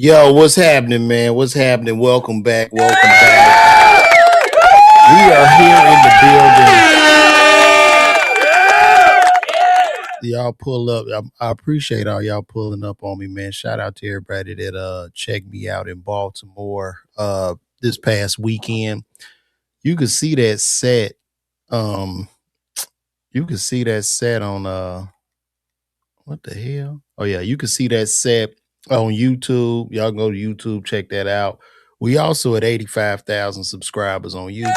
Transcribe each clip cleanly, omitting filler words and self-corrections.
Yo, what's happening, man? What's happening? Welcome back. Welcome back. We are here in the building. Y'all pull up. I appreciate all y'all pulling up on me, man. Shout out to everybody that checked me out in Baltimore this past weekend. You could see that set. Um, you could see that set on what the hell? Oh yeah, you can see that set on YouTube. Y'all go to YouTube, check that out. We also at 85,000 subscribers on YouTube.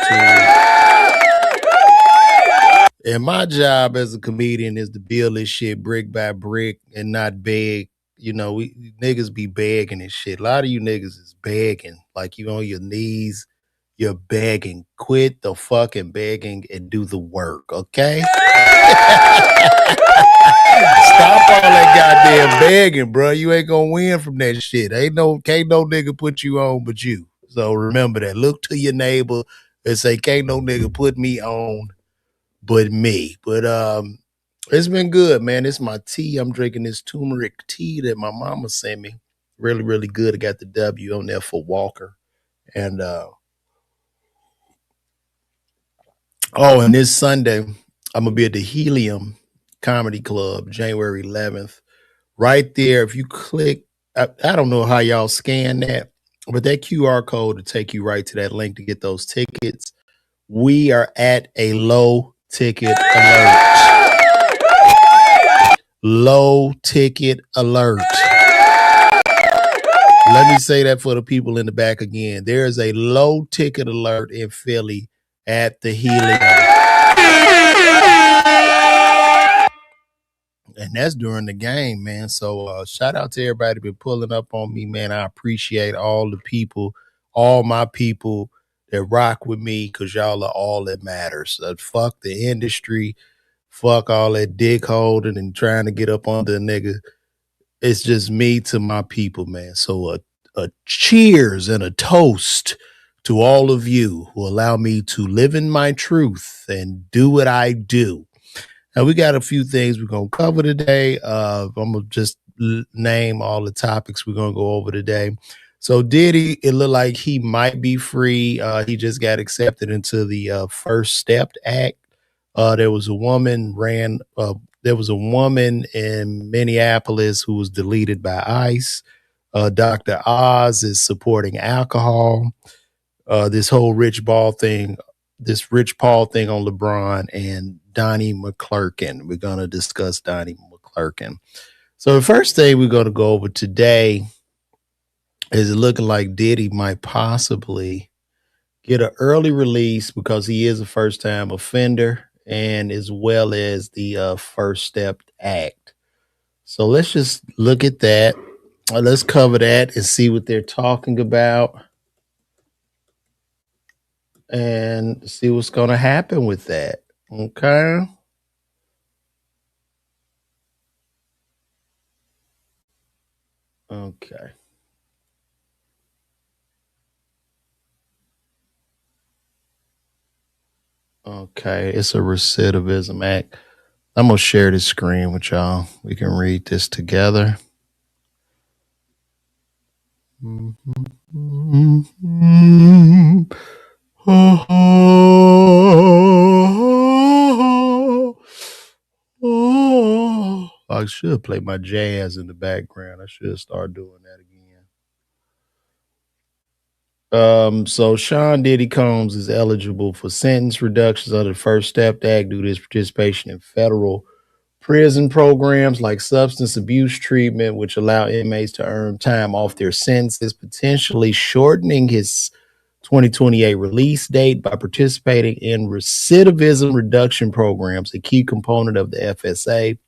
And my job as a comedian is to build this shit brick by brick and not beg. You know, we niggas be begging and shit. A lot of you niggas is begging, like you on your knees, you're begging. Quit the fucking begging and do the work, okay? Stop all that goddamn begging, bro. You ain't gonna win from that shit. Can't no nigga put you on but you. So remember that. Look to your neighbor and say, can't no nigga put me on but me. But it's been good, man. It's my tea. I'm drinking this turmeric tea that my mama sent me. Really, really good. I got the W on there for Walker. And and this Sunday, I'm gonna be at the Helium Comedy Club, January 11th. Right there, if you click, I don't know how y'all scan that, but that QR code will take you right to that link to get those tickets. We are at a low ticket alert. Low ticket alert. Let me say that for the people in the back again. There is a low ticket alert in Philly at the Helium. And that's during the game, man. So shout out to everybody been pulling up on me, man. I appreciate all the people, all my people that rock with me, because y'all are all that matters. Fuck the industry. Fuck all that dick holding and trying to get up under a nigga. It's just me to my people, man. So a cheers and a toast to all of you who allow me to live in my truth and do what I do. Now, we got a few things we're going to cover today. I'm going to just name all the topics we're going to go over today. So Diddy, it looked like he might be free. He just got accepted into the First Step Act. There was a woman in Minneapolis who was deleted by ICE. Dr. Oz is supporting alcohol. This whole Rich Paul thing on LeBron, and Donnie Mcclurkin. We're going to discuss Donnie Mcclurkin. So the first thing we're going to go over today is it looking like Diddy might possibly get an early release because he is a first-time offender, and as well as the First Step Act. So let's just look at that. Let's cover that and see what they're talking about and see what's going to happen with that. Okay. Okay. Okay. It's a recidivism act. I'm going to share this screen with y'all. We can read this together. I should play my jazz in the background. I should start doing that again. So Sean Diddy Combs is eligible for sentence reductions under the First Step Act due to his participation in federal prison programs like substance abuse treatment, which allow inmates to earn time off their sentences, potentially shortening his 2028 release date by participating in recidivism reduction programs, a key component of the FSA.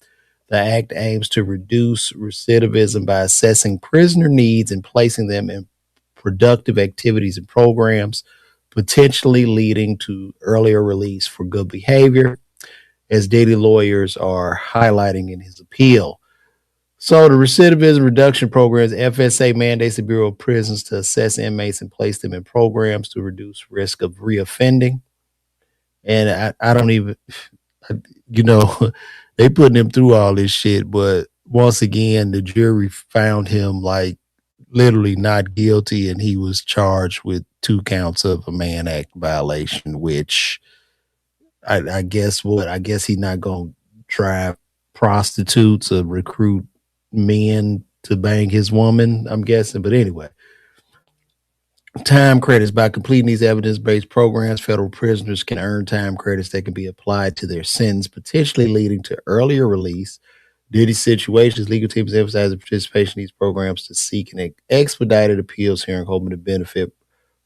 The act aims to reduce recidivism by assessing prisoner needs and placing them in productive activities and programs, potentially leading to earlier release for good behavior, as Diddy lawyers are highlighting in his appeal. So the recidivism reduction programs, FSA mandates the Bureau of Prisons to assess inmates and place them in programs to reduce risk of reoffending. And I don't even, they putting him through all this shit, but once again, the jury found him like literally not guilty, and he was charged with 2 counts of a Mann Act violation, which I guess what? I guess he's not gonna drive prostitutes or recruit men to bang his woman, I'm guessing. But anyway, time credits. By completing these evidence-based programs, federal prisoners can earn time credits that can be applied to their sentence, potentially leading to earlier release. Diddy's situations, legal teams emphasize the participation in these programs to seek an expedited appeals hearing, hoping to benefit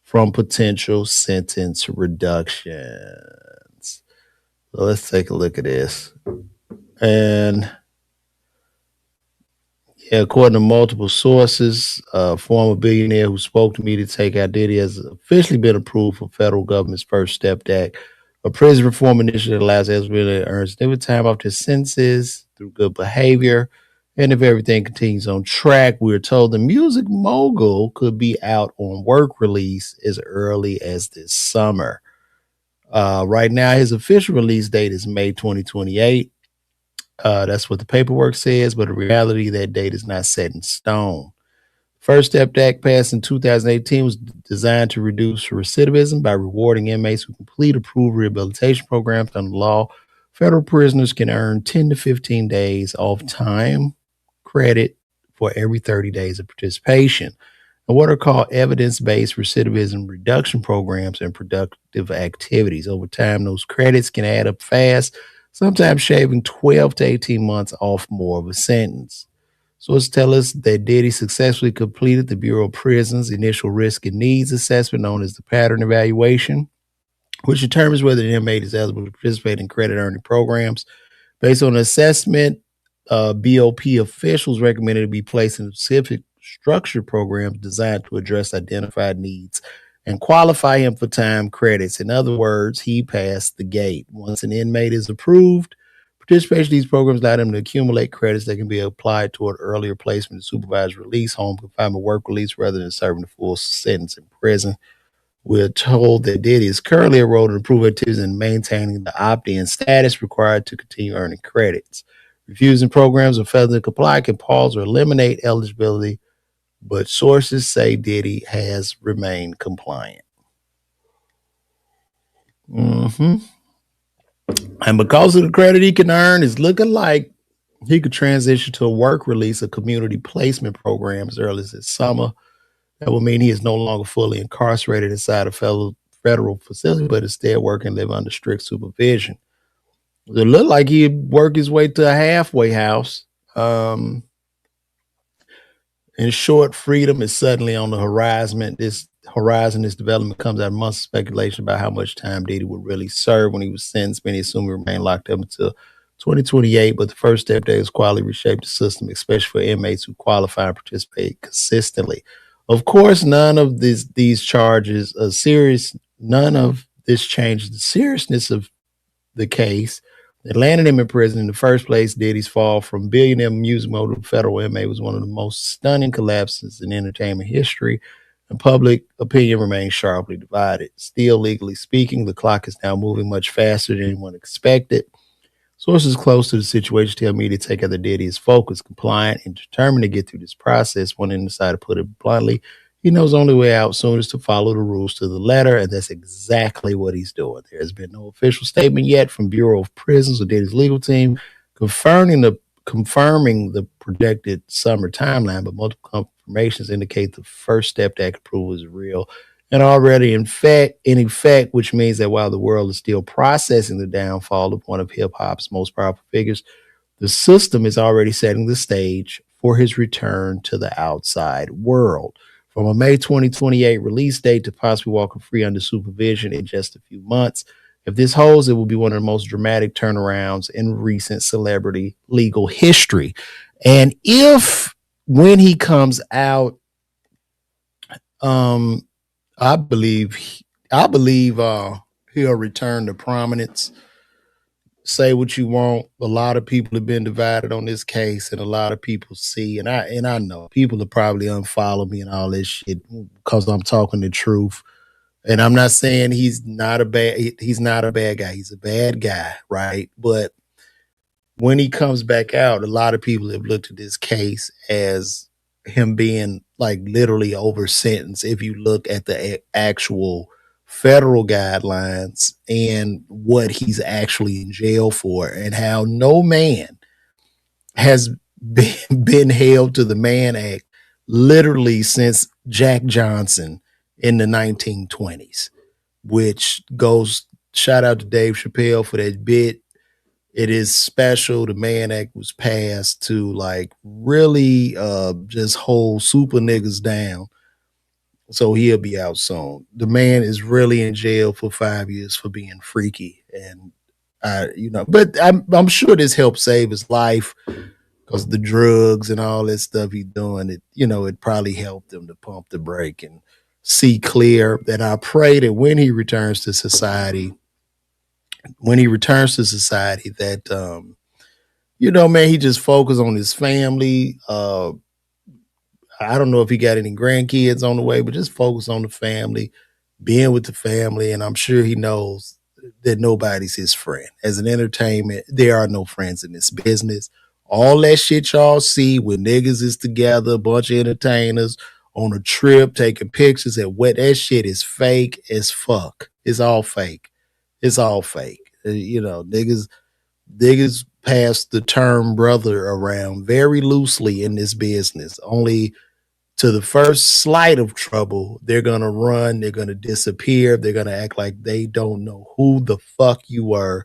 from potential sentence reductions. So let's take a look at this. And yeah, according to multiple sources, a former billionaire who spoke to me to take out Diddy has officially been approved for federal government's First Step Act, a prison reform initiative that allows eligible to earn significant time off their sentences through good behavior. And if everything continues on track, we're told the music mogul could be out on work release as early as this summer. Right now, his official release date is May 2028. That's what the paperwork says, but in reality, that date is not set in stone. First Step Act passed in 2018 was designed to reduce recidivism by rewarding inmates who complete approved rehabilitation programs under the law. Federal prisoners can earn 10 to 15 days off time credit for every 30 days of participation. And what are called evidence-based recidivism reduction programs and productive activities. Over time, those credits can add up fast, sometimes shaving 12 to 18 months off more of a sentence. Sources tell us that Diddy successfully completed the Bureau of Prisons initial risk and needs assessment known as the pattern evaluation, which determines whether an inmate is eligible to participate in credit earning programs. Based on assessment, BOP officials recommended to be placed in specific structured programs designed to address identified needs and qualify him for time credits. In other words, he passed the gate. Once an inmate is approved, participation in these programs allow them to accumulate credits that can be applied toward earlier placement, supervised release, home confinement, work release, rather than serving the full sentence in prison. We're told that Diddy is currently enrolled in approved activities and maintaining the opt-in status required to continue earning credits. Refusing programs or failing to comply can pause or eliminate eligibility, but sources say Diddy has remained compliant. And because of the credit he can earn, it's looking like he could transition to a work release, a community placement program as early as this summer. That would mean he is no longer fully incarcerated inside a federal facility, but instead work and live under strict supervision. It looked like he'd work his way to a halfway house. In short, freedom is suddenly on the horizon. This development comes out of months of speculation about how much time Diddy would really serve when he was sentenced. Many assume he remained locked up until 2028, but the First Step Day has quietly reshaped the system, especially for inmates who qualify and participate consistently. Of course, none of these charges are serious. None of this changes the seriousness of the case that landed him in prison in the first place. Diddy's fall from billionaire music mogul to federal inmate was one of the most stunning collapses in entertainment history, and public opinion remains sharply divided. Still, legally speaking, the clock is now moving much faster than anyone expected. Sources close to the situation tell me to take out the Diddy is focused, compliant, and determined to get through this process. One inside, to put it bluntly, he knows the only way out soon is to follow the rules to the letter, and that's exactly what he's doing. There has been no official statement yet from Bureau of Prisons or Diddy's legal team confirming the projected summer timeline, but multiple confirmations indicate the First Step Act approval is real and already in effect, which means that while the world is still processing the downfall of one of hip hop's most powerful figures, the system is already setting the stage for his return to the outside world. From a May 2028 release date to possibly walking free under supervision in just a few months. If this holds, it will be one of the most dramatic turnarounds in recent celebrity legal history. And if when he comes out, I believe he'll return to prominence. Say what you want. A lot of people have been divided on this case, and a lot of people see, and I know people will probably unfollow me and all this shit because I'm talking the truth. And I'm not saying he's not a bad guy. He's a bad guy, right? But when he comes back out, a lot of people have looked at this case as him being like literally over sentenced if you look at the actual federal guidelines and what he's actually in jail for, and how no man has been held to the Mann Act literally since Jack Johnson in the 1920s, which goes shout out to Dave Chappelle for that bit. It is special. The Mann Act was passed to like really just hold super niggas down. So he'll be out soon. The man is really in jail for 5 years for being freaky. And but I'm sure this helped save his life because the drugs and all that stuff he's doing, it probably helped him to pump the brake and see clear. That I pray that when he returns to society, that man, he just focus on his family. I don't know if he got any grandkids on the way, but just focus on the family, being with the family, and I'm sure he knows that nobody's his friend. As an entertainment, there are no friends in this business. All that shit y'all see when niggas is together, a bunch of entertainers on a trip, taking pictures and what that shit is fake as fuck. It's all fake. It's all fake. Niggas pass the term brother around very loosely in this business. Only to the first slight of trouble, they're gonna run, they're gonna disappear, they're gonna act like they don't know who the fuck you were.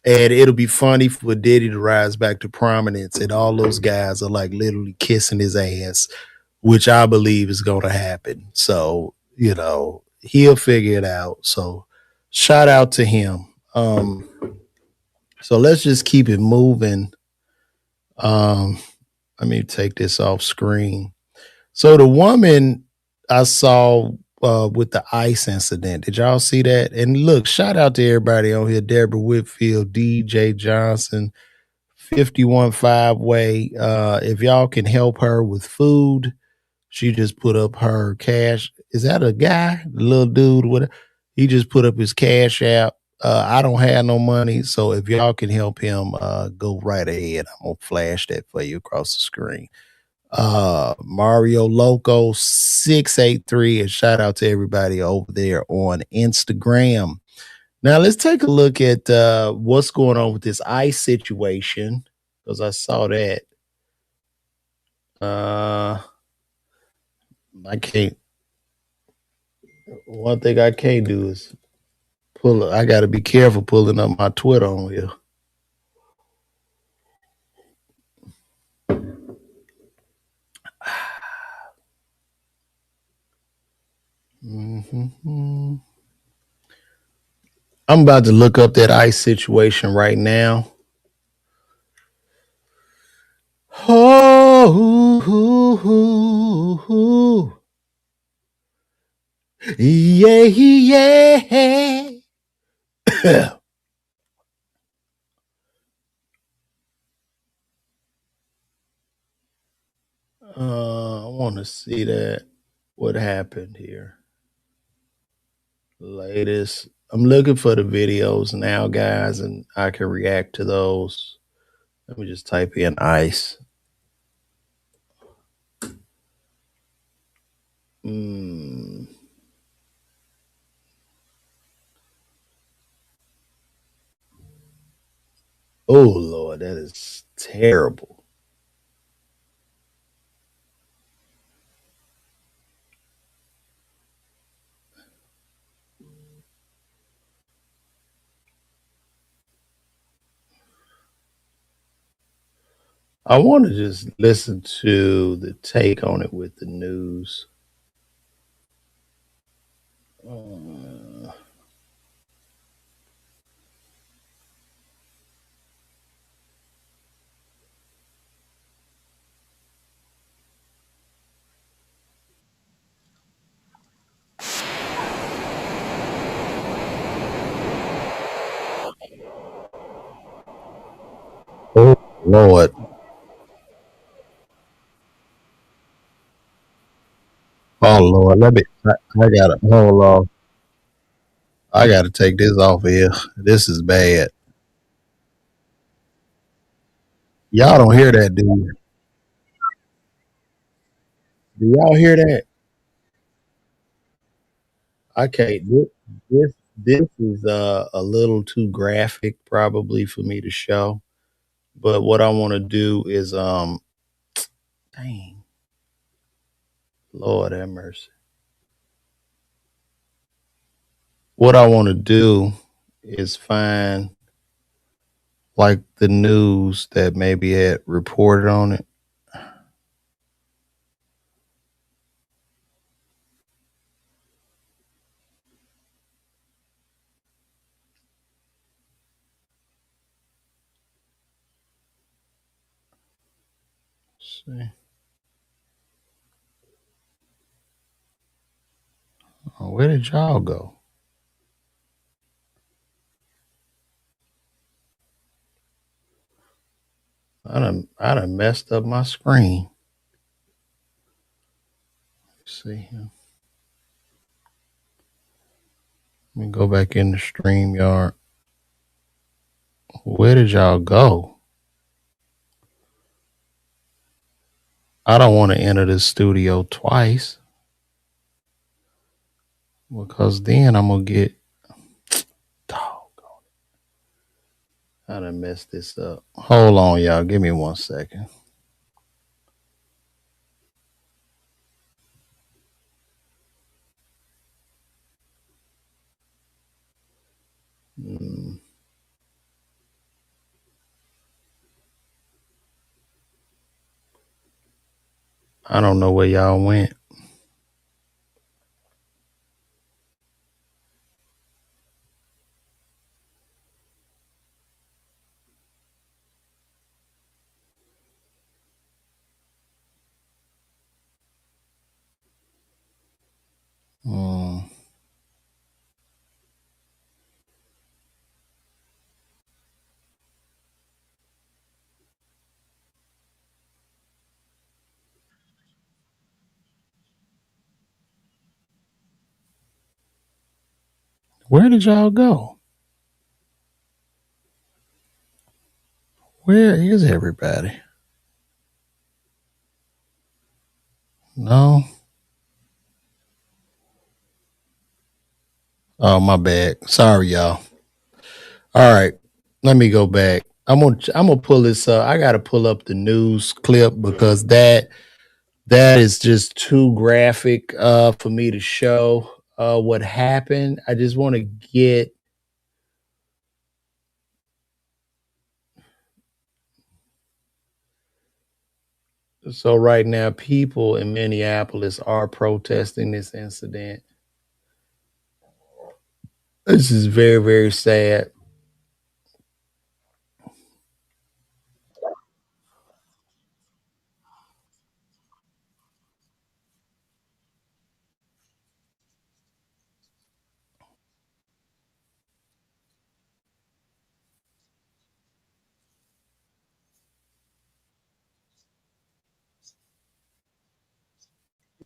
And it'll be funny for Diddy to rise back to prominence, and all those guys are like literally kissing his ass, which I believe is gonna happen. So, he'll figure it out. So shout out to him. So let's just keep it moving. Um, Let me take this off screen. So the woman I saw with the ice incident, did y'all see that? And look, shout out to everybody on here: Deborah Whitfield, DJ Johnson, 51 Five Way. If y'all can help her with food, she just put up her cash. Is that a guy? The little dude with it? He just put up his cash app. I don't have no money, so if y'all can help him, go right ahead. I'm gonna flash that for you across the screen. Mario Loco 683, and shout out to everybody over there on Instagram. Now let's take a look at what's going on with this ice situation, because I saw that. I can't. One thing I can't do is pull. I got to be careful pulling up my Twitter on here. Mm-hmm. I'm about to look up that ice situation right now. Oh, yeah, yeah. I want to see that. What happened here? Latest. I'm looking for the videos now, guys, and I can react to those. Let me just type in ice. Oh Lord, that is terrible. I want to just listen to the take on it with the news. Oh Lord. Oh Lord. I gotta hold on. I gotta take this off of here. This is bad. Y'all don't hear that, dude. Do y'all hear that? Okay, this is a little too graphic probably for me to show. But what I want to do is dang, Lord have mercy. What I want to do is find like the news that maybe had reported on it. Let's see. Oh, where did y'all go? I done messed up my screen. Let's see here. Let me go back in the stream yard. Where did y'all go? I don't want to enter the studio twice because then I'm gonna get dog. I done messed this up. Hold on, y'all. Give me 1 second. Mm, I don't know where y'all went. Mm, where did y'all go? Where is everybody? No. Oh, my bad. Sorry, y'all. All right. Let me go back. I'm gonna pull this up. I gotta pull up the news clip because that is just too graphic for me to show what happened. I just want to get so right now people in Minneapolis are protesting this incident. This is very, very sad.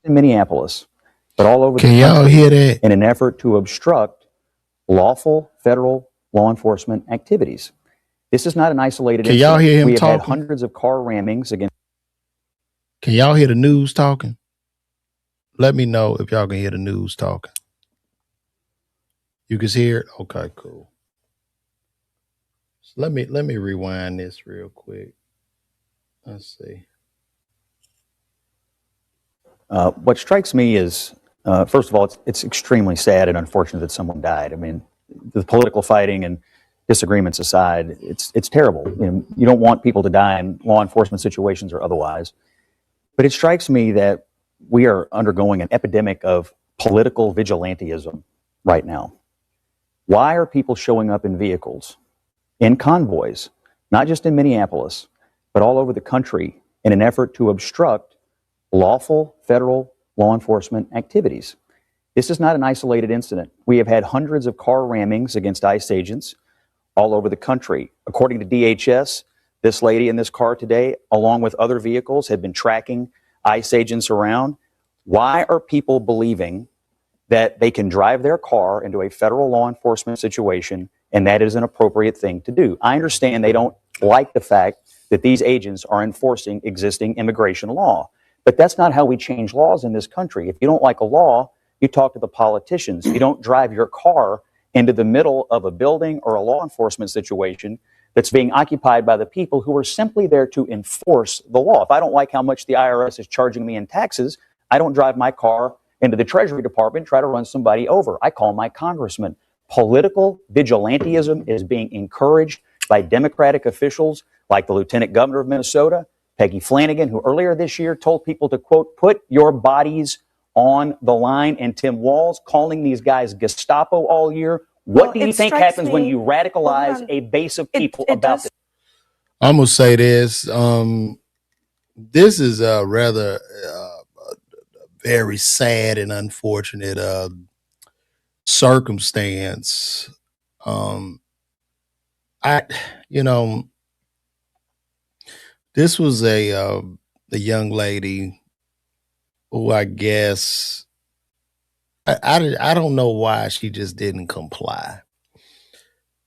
In Minneapolis, but all over Can the y'all country hear that? in an effort to obstruct lawful federal law enforcement activities. This is not an isolated Can y'all incident. hear him We have had talking? hundreds of car rammings against. Can y'all hear the news talking? Let me know if y'all can hear the news talking. You can hear it? Okay, cool. So let me rewind this real quick. Let's see. What strikes me is, first of all, it's extremely sad and unfortunate that someone died. I mean, the political fighting and disagreements aside, it's terrible. You don't want people to die in law enforcement situations or otherwise. But it strikes me that we are undergoing an epidemic of political vigilantism right now. Why are people showing up in vehicles, in convoys, not just in Minneapolis, but all over the country in an effort to obstruct lawful federal law enforcement activities? This is not an isolated incident. We have had hundreds of car rammings against ICE agents all over the country. According to DHS, this lady in this car today, along with other vehicles, had been tracking ICE agents around. Why are people believing that they can drive their car into a federal law enforcement situation and that is an appropriate thing to do? I understand they don't like the fact that these agents are enforcing existing immigration law, But that's not how we change laws in this country. If you don't like a law, you talk to the politicians. You don't drive your car into the middle of a building or a law enforcement situation that's being occupied by the people who are simply there to enforce the law. If I don't like how much the IRS is charging me in taxes, I don't drive my car into the Treasury Department and try to run somebody over. I call my congressman. Political vigilantism is being encouraged by Democratic officials like the Lieutenant Governor of Minnesota, Peggy Flanagan, who earlier this year told people to, quote, put your bodies on the line, and Tim Walz calling these guys Gestapo all year. What do you think happens when you radicalize a base of people about this? I'm going to say this. This is a rather very sad and unfortunate circumstance. This was a young lady who I guess I don't know why she just didn't comply.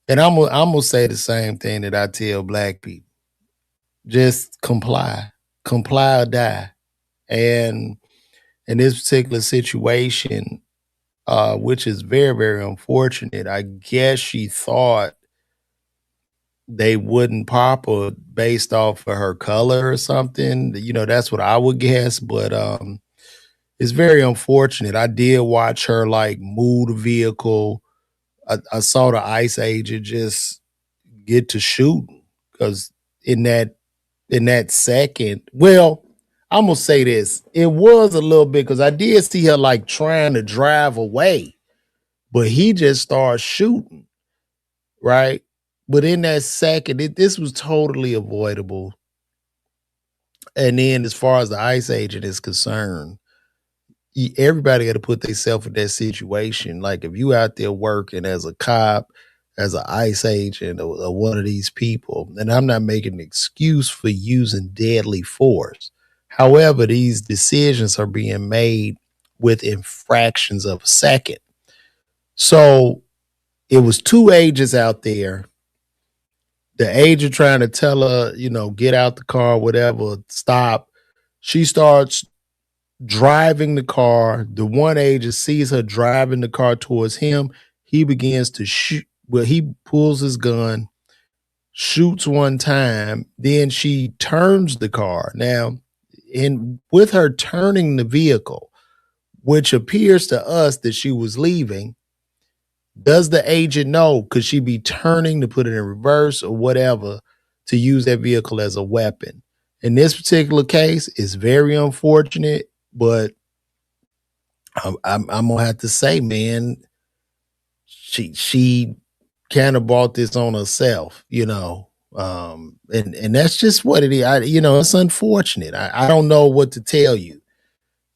And I'm gonna say the same thing that I tell black people: just comply, comply or die. And in this particular situation, which is very, very unfortunate, I guess she thought they wouldn't pop her based off of her color or something. That's what I would guess. But it's very unfortunate. I did watch her like move the vehicle. I saw the ICE agent just get to shooting because in that second, well, I'm gonna say this. It was a little bit because I did see her like trying to drive away, but he just started shooting, right? But in that second, this was totally avoidable. And then, as far as the ICE agent is concerned, everybody got to put themselves in that situation. Like if you out there working as a cop, as an ICE agent, or one of these people, and I'm not making an excuse for using deadly force. However, these decisions are being made within fractions of a second. So it was two agents out there. The agent trying to tell her, get out the car, whatever, stop. She starts driving the car. The one agent sees her driving the car towards him. He begins to shoot. Well, he pulls his gun, shoots one time. Then she turns the car. Now, with her turning the vehicle, which appears to us that she was leaving, does the agent know? Could she be turning to put it in reverse or whatever to use that vehicle as a weapon? In this particular case, it's very unfortunate, but I'm gonna have to say, man, she kind of bought this on herself, and that's just what it is. It's unfortunate. I don't know what to tell you.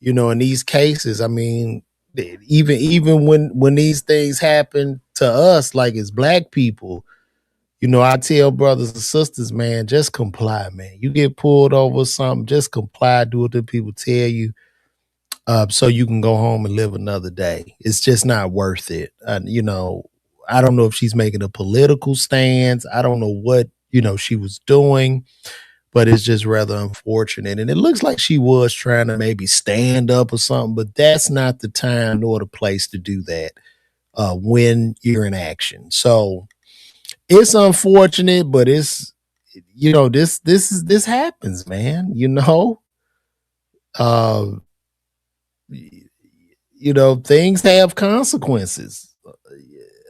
In these cases, I mean, even when these things happen to us, like as black people, I tell brothers and sisters, man, just comply, man. You get pulled over something, just comply, do what the people tell you, so you can go home and live another day. It's just not worth it. I don't know if she's making a political stance. I don't know what, she was doing, but it's just rather unfortunate. And it looks like she was trying to maybe stand up or something, but that's not the time nor the place to do that when you're in action. So it's unfortunate, but it's, this happens, man, uh, things have consequences.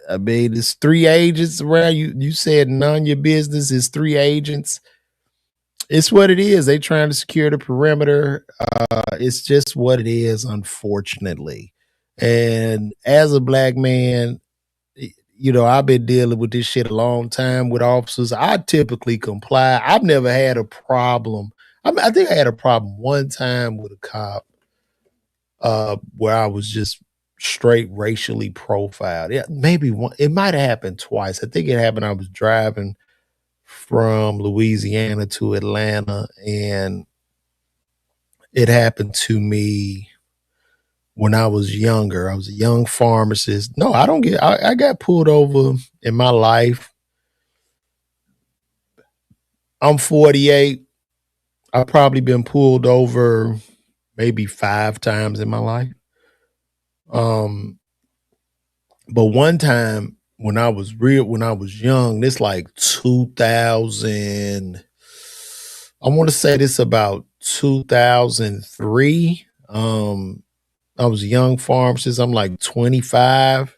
I mean, it's three agents around you. You said none of your business. It's three agents. It's what it is. They trying to secure the perimeter. It's just what it is, unfortunately. And as a black man, I've been dealing with this shit a long time with officers. I typically comply. I've never had a problem. I think I had a problem one time with a cop where I was just straight racially profiled. Yeah, maybe one. It might have happened twice. I think it happened. I was driving from Louisiana to Atlanta, and it happened to me when I was younger. I was a young pharmacist. No, I don't get. I got pulled over in my life. I'm 48. I've probably been pulled over maybe 5 times in my life. Um, but one time when I was young, this like 2000, I want to say this about 2003. I was a young pharmacist. I'm like 25,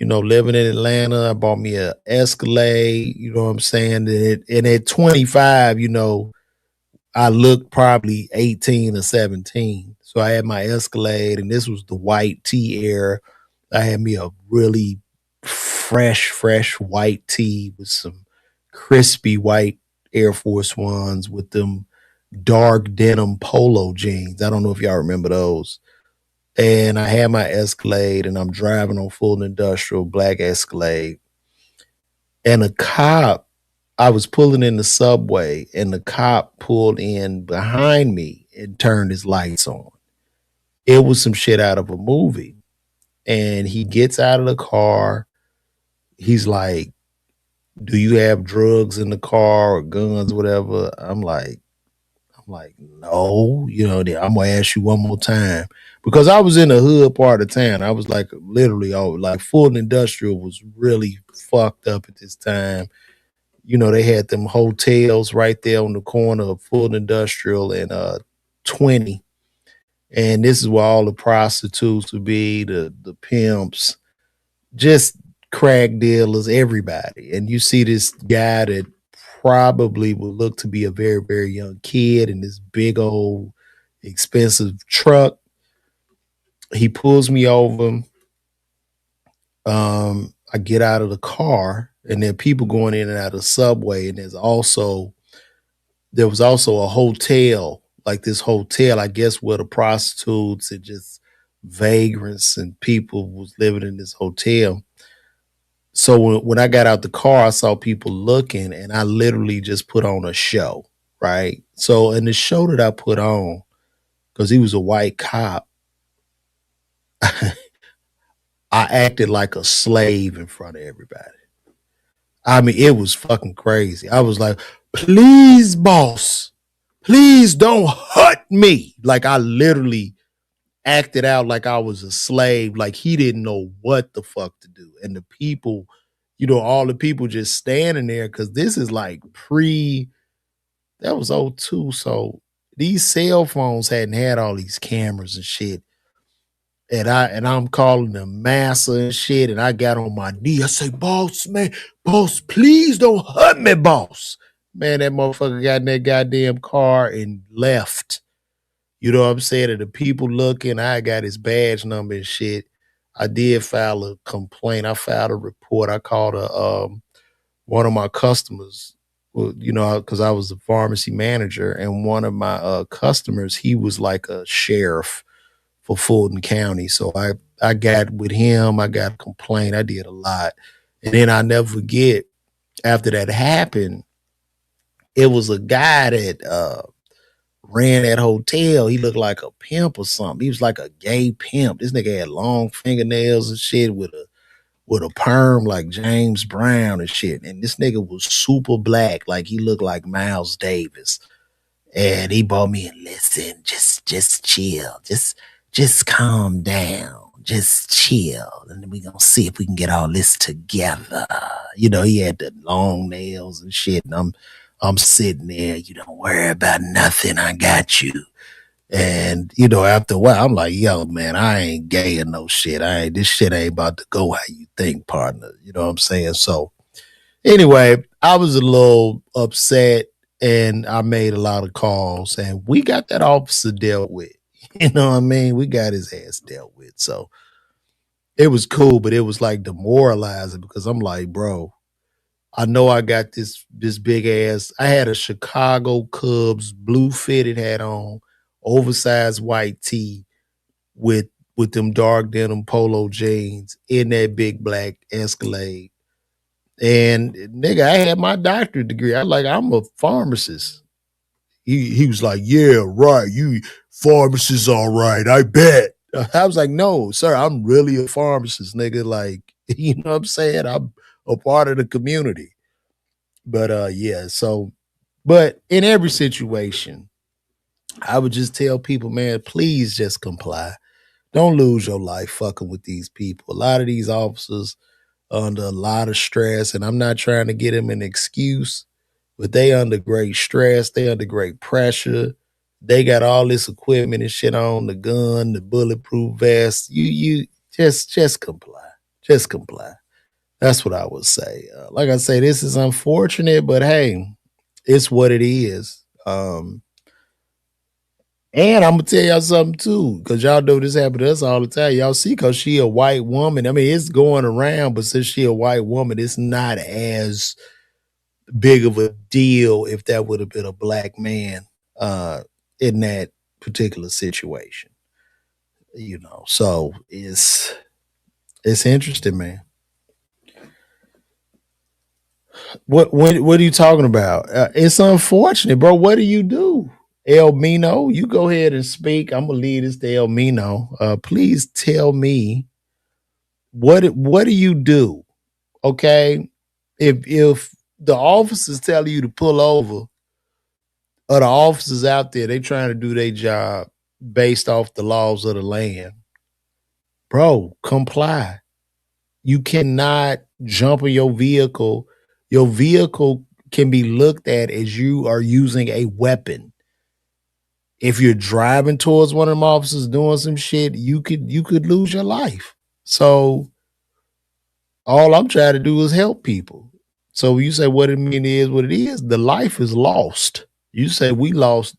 living in Atlanta. I bought me a Escalade, you know what I'm saying? And at 25, I looked probably 18 or 17. So I had my Escalade, and this was the white tee era. I had me a really fresh white tee with some crispy white Air Force Ones with them dark denim polo jeans. I don't know if y'all remember those. And I had my Escalade, and I'm driving on full industrial black Escalade. And a cop, I was pulling in the subway, and the cop pulled in behind me and turned his lights on. It was some shit out of a movie. And he gets out of the car. He's like, "Do you have drugs in the car or guns, whatever?" I'm like, no, I'm gonna ask you one more time. Because I was in the hood part of town. I was like literally like Fulton Industrial was really fucked up at this time. They had them hotels right there on the corner of Fulton Industrial and 20. And this is where all the prostitutes would be, the pimps, just crack dealers, everybody. And you see this guy that probably would look to be a very, very young kid in this big old expensive truck. He pulls me over. I get out of the car, and there are people going in and out of the subway, and there was also a hotel, like this hotel, I guess, where the prostitutes and just vagrants and people was living in this hotel. So when I got out the car, I saw people looking, and I literally just put on a show, right? So in the show that I put on, because he was a white cop, I acted like a slave in front of everybody. I mean, it was fucking crazy. I was like, "Please, boss, please don't hurt me." Like I literally acted out like I was a slave, like he didn't know what the fuck to do. And the people, all the people just standing there, because this is like that was '02. So these cell phones hadn't had all these cameras and shit. And I'm calling them massa and shit. And I got on my knee. I say, "Boss, man, boss, please don't hurt me, boss." Man, that motherfucker got in that goddamn car and left. You know what I'm saying? And the people looking, I got his badge number and shit. I did file a complaint. I filed a report. I called one of my customers, well, because I was the pharmacy manager, and one of my customers, he was like a sheriff for Fulton County. So I got with him. I got a complaint. I did a lot, and then I never forget. After that happened, it was a guy that ran that hotel. He looked like a pimp or something. He was like a gay pimp. This nigga had long fingernails and shit with a perm like James Brown and shit. And this nigga was super black, like he looked like Miles Davis. And he bought me and listen, just chill, just calm down, just chill, and then we gonna see if we can get all this together. He had the long nails and shit, and I'm sitting there. You don't worry about nothing. I got you. And after a while, I'm like, "Yo, man, I ain't gay or no shit. This shit ain't about to go how you think, partner." You know what I'm saying? So anyway, I was a little upset, and I made a lot of calls, and we got that officer dealt with. You know what I mean? We got his ass dealt with. So it was cool, but it was like demoralizing, because I'm like, bro, I know I got this big ass. I had a Chicago Cubs blue fitted hat on, oversized white tee with them dark denim polo jeans in that big black Escalade. And nigga, I had my doctorate degree. I'm a pharmacist. He was like, "Yeah, right. You pharmacist, all right. I bet." I was like, "No, sir, I'm really a pharmacist, nigga. Like, you know what I'm saying? I'm a part of the community." But yeah, so but in every situation, I would just tell people, man, please just comply. Don't lose your life fucking with these people. A lot of these officers are under a lot of stress, and I'm not trying to get them an excuse, but they under great stress. They under great pressure. They got all this equipment and shit on, the gun, the bulletproof vest. You just comply. Just comply. That's what I would say. Like I say, this is unfortunate, but hey, it's what it is. And I'm gonna tell y'all something too, because y'all know this happen to us all the time. Y'all see, because she a white woman. I mean, it's going around, but since she a white woman, it's not as big of a deal if that would have been a black man uh, in that particular situation. So it's interesting, man. What are you talking about? It's unfortunate, bro. What do you do? El Mino, you go ahead and speak. I'm gonna leave this to El Mino. Please tell me what do you do? Okay, if the officers tell you to pull over, or the officers out there they trying to do their job based off the laws of the land, bro, comply. You cannot jump in your vehicle. Your vehicle can be looked at as you are using a weapon. If you're driving towards one of them officers doing some shit, you could lose your life. So all I'm trying to do is help people. So you say what it mean is what it is. The life is lost. You say we lost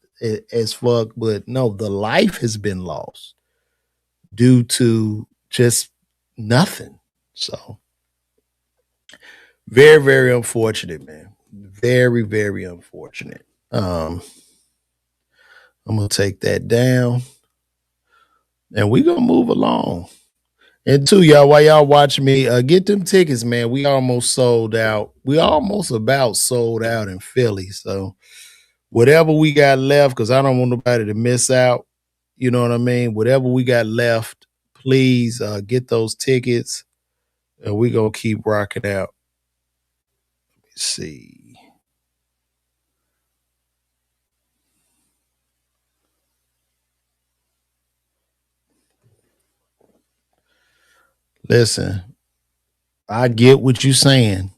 as fuck, but no, the life has been lost due to just nothing. So very, very unfortunate, man. Very, very unfortunate. I'm gonna take that down and we gonna move along. And two, y'all, while y'all watching me, get them tickets, man. We almost sold out. We almost about sold out in Philly. So whatever we got left, because I don't want nobody to miss out. You know what I mean? Whatever we got left, please get those tickets, and we gonna keep rocking out. Let's see. Listen, I get what you're saying.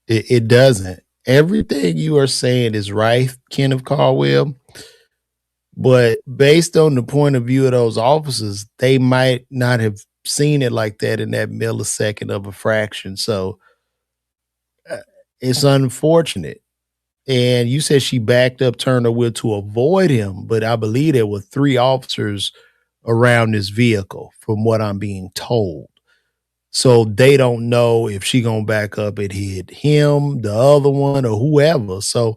It doesn't. Everything you are saying is right, Kenneth Caldwell. But based on the point of view of those officers, they might not have seen it like that in that millisecond of a fraction. So uh, it's unfortunate. And you said she backed up, turned her wheel to avoid him, but I believe there were three officers around this vehicle, from what I'm being told. So they don't know if she gonna back up and hit him, the other one, or whoever. So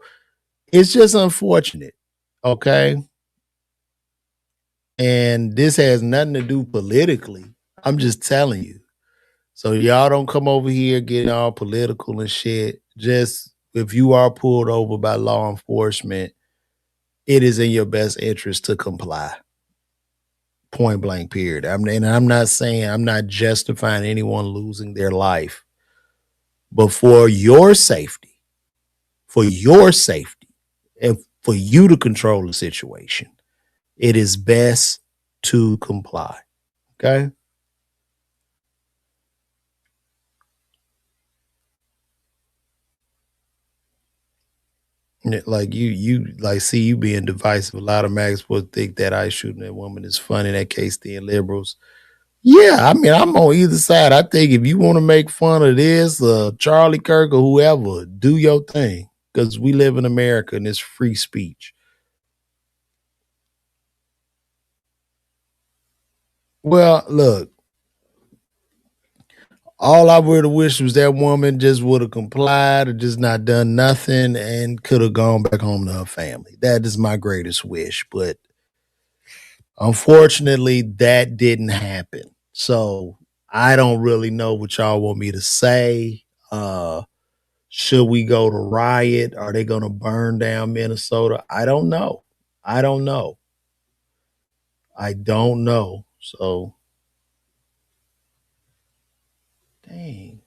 it's just unfortunate. Okay. And this has nothing to do politically. I'm just telling you. So y'all don't come over here getting all political and shit. Just if you are pulled over by law enforcement, it is in your best interest to comply. Point blank, period. I'm not saying, I'm not justifying anyone losing their life, but for your safety, and for you to control the situation, it is best to comply. Okay. Like you like see you being divisive. A lot of mag sports think that ice shooting that woman is funny. That case, the liberals. Yeah, I mean, I'm on either side. I think if you want to make fun of this, Charlie Kirk or whoever, do your thing, because we live in America and it's free speech. Well, look, all I would have wished was that woman just would have complied or just not done nothing and could have gone back home to her family. That is my greatest wish. But unfortunately, that didn't happen. So I don't really know what y'all want me to say. Should we go to riot? Are they going to burn down Minnesota? I don't know. I don't know. I don't know. So, dang.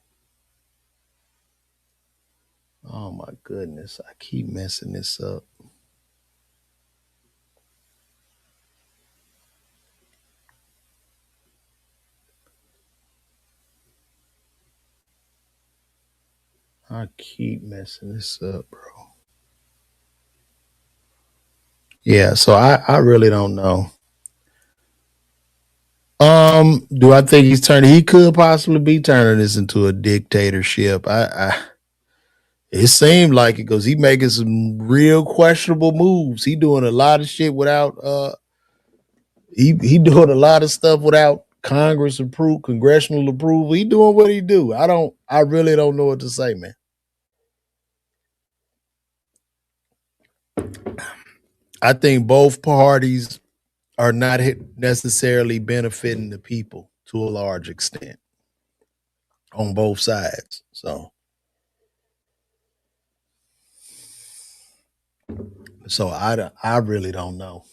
Oh my goodness. I keep messing this up. I keep messing this up, bro. Yeah, so I really don't know. Do I think he's turning? He could possibly be turning this into a dictatorship. It seemed like it because he making some real questionable moves. He doing a lot of shit without he doing a lot of stuff without Congress approval, congressional approval. He doing what he do. I really don't know what to say, man. I think both parties are not necessarily benefiting the people to a large extent on both sides. So I really don't know.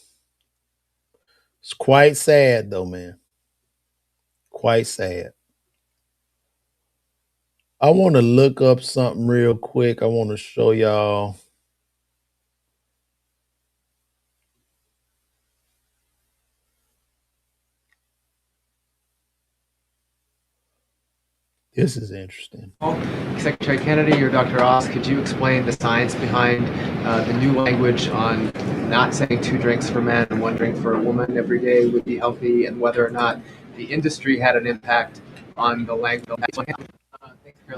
It's quite sad though, man. Quite sad. I want to look up something real quick. I want to show y'all. This is interesting. Secretary Kennedy or Dr. Oz, could you explain the science behind the new language on not saying 2 drinks for men and 1 drink for a woman every day would be healthy, and whether or not the industry had an impact on the language?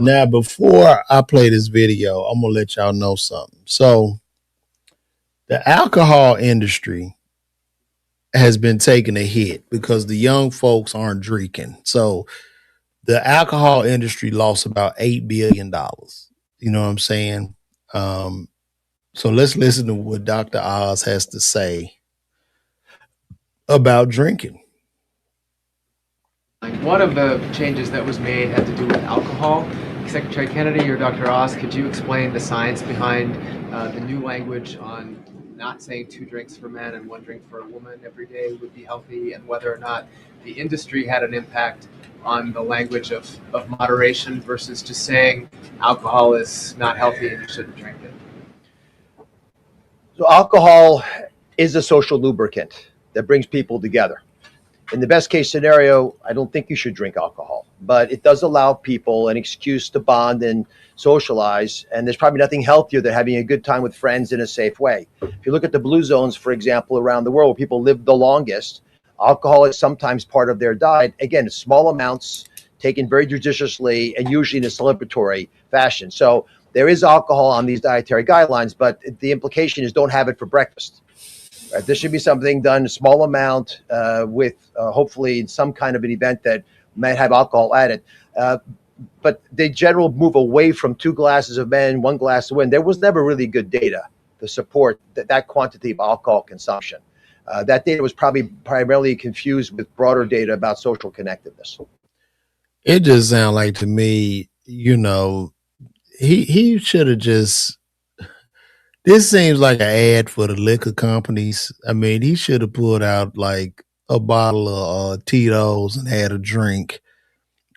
Now, before I play this video, I'm gonna let y'all know something. So, the alcohol industry has been taking a hit because the young folks aren't drinking. So, the alcohol industry lost about $8 billion. You know what I'm saying? So let's listen to what Dr. Oz has to say about drinking. One of the changes that was made had to do with alcohol. Secretary Kennedy or Dr. Oz, could you explain the science behind the new language on not saying 2 drinks for men and 1 drink for a woman every day would be healthy, and whether or not the industry had an impact on the language of moderation versus just saying alcohol is not healthy and you shouldn't drink it? So alcohol is a social lubricant that brings people together. In the best case scenario, I don't think you should drink alcohol, but it does allow people an excuse to bond and socialize. And there's probably nothing healthier than having a good time with friends in a safe way. If you look at the blue zones, for example, around the world where people live the longest, alcohol is sometimes part of their diet. Again, small amounts taken very judiciously and usually in a celebratory fashion. So there is alcohol on these dietary guidelines, but the implication is don't have it for breakfast. Right? This should be something done in a small amount with hopefully in some kind of an event that might have alcohol added. But the general move away from 2 glasses of men, 1 glass of women, there was never really good data to support that quantity of alcohol consumption. That data was probably primarily confused with broader data about social connectedness. It just sounds like to me, he should have just. This seems like an ad for the liquor companies. I mean, he should have pulled out like a bottle of Tito's and had a drink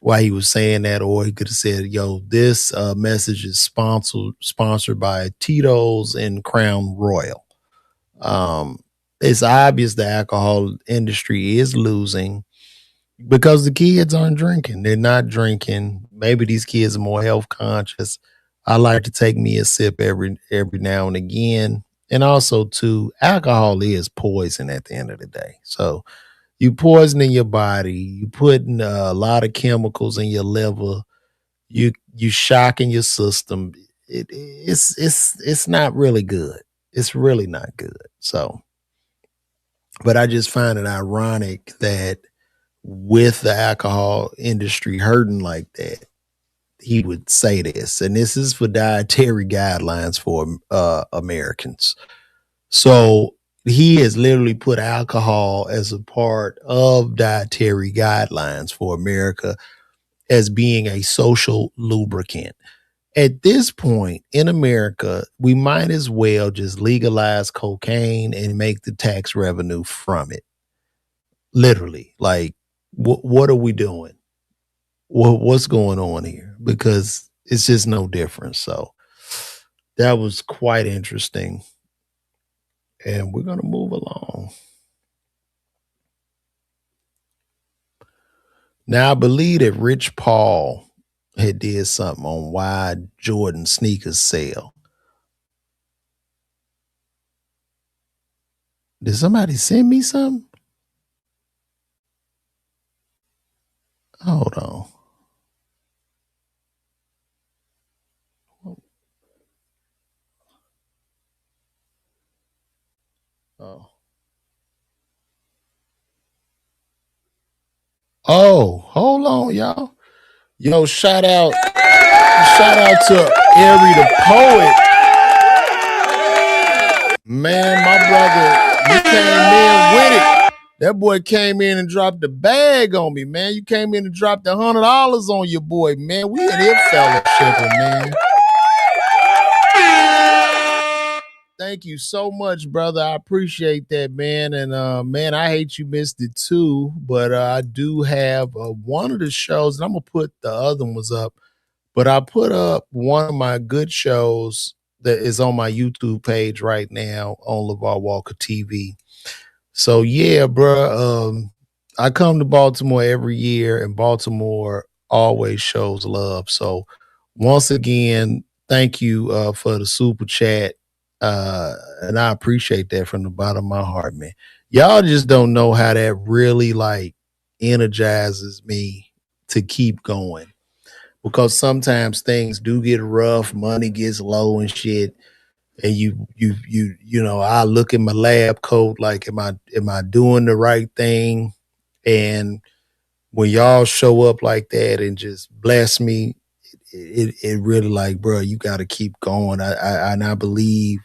while he was saying that, or he could have said, "Yo, this message is sponsored by Tito's and Crown Royal." It's obvious the alcohol industry is losing because the kids aren't drinking. They're not drinking. Maybe these kids are more health conscious. I like to take me a sip every now and again. And also too, alcohol is poison at the end of the day. So you poisoning your body, you putting a lot of chemicals in your liver, you shocking your system. It's not really good. It's really not good. So, but I just find it ironic that with the alcohol industry hurting like that, he would say this. And this is for dietary guidelines for Americans. So he has literally put alcohol as a part of dietary guidelines for America as being a social lubricant. At this point in America, we might as well just legalize cocaine and make the tax revenue from it. Literally, like, what are we doing? What's going on here? Because it's just no difference. So that was quite interesting. And we're going to move along. Now, I believe that Rich Paul had did something on why Jordan sneakers sell. Did somebody send me something? Hold on. Oh, hold on, y'all. Yo, shout out to Ari the poet. Man, my brother, you came in with it. That boy came in and dropped the bag on me, man. You came in and dropped $100 on your boy, man. We in here fellowshipping, man. Thank you so much, brother. I appreciate that, man. And man, I hate you missed it too, but I do have one of the shows, and I'm gonna put the other ones up. But I put up one of my good shows that is on my YouTube page right now on LeVar Walker TV. So yeah, bro. I come to Baltimore every year, and Baltimore always shows love. So once again, thank you for the super chat. And I appreciate that from the bottom of my heart, man. Y'all just don't know how that really like energizes me to keep going. Because sometimes things do get rough, money gets low and shit. And you know, I look at my lab coat like, am I doing the right thing? And when y'all show up like that and just bless me, it really like, bro, you got to keep going. I believe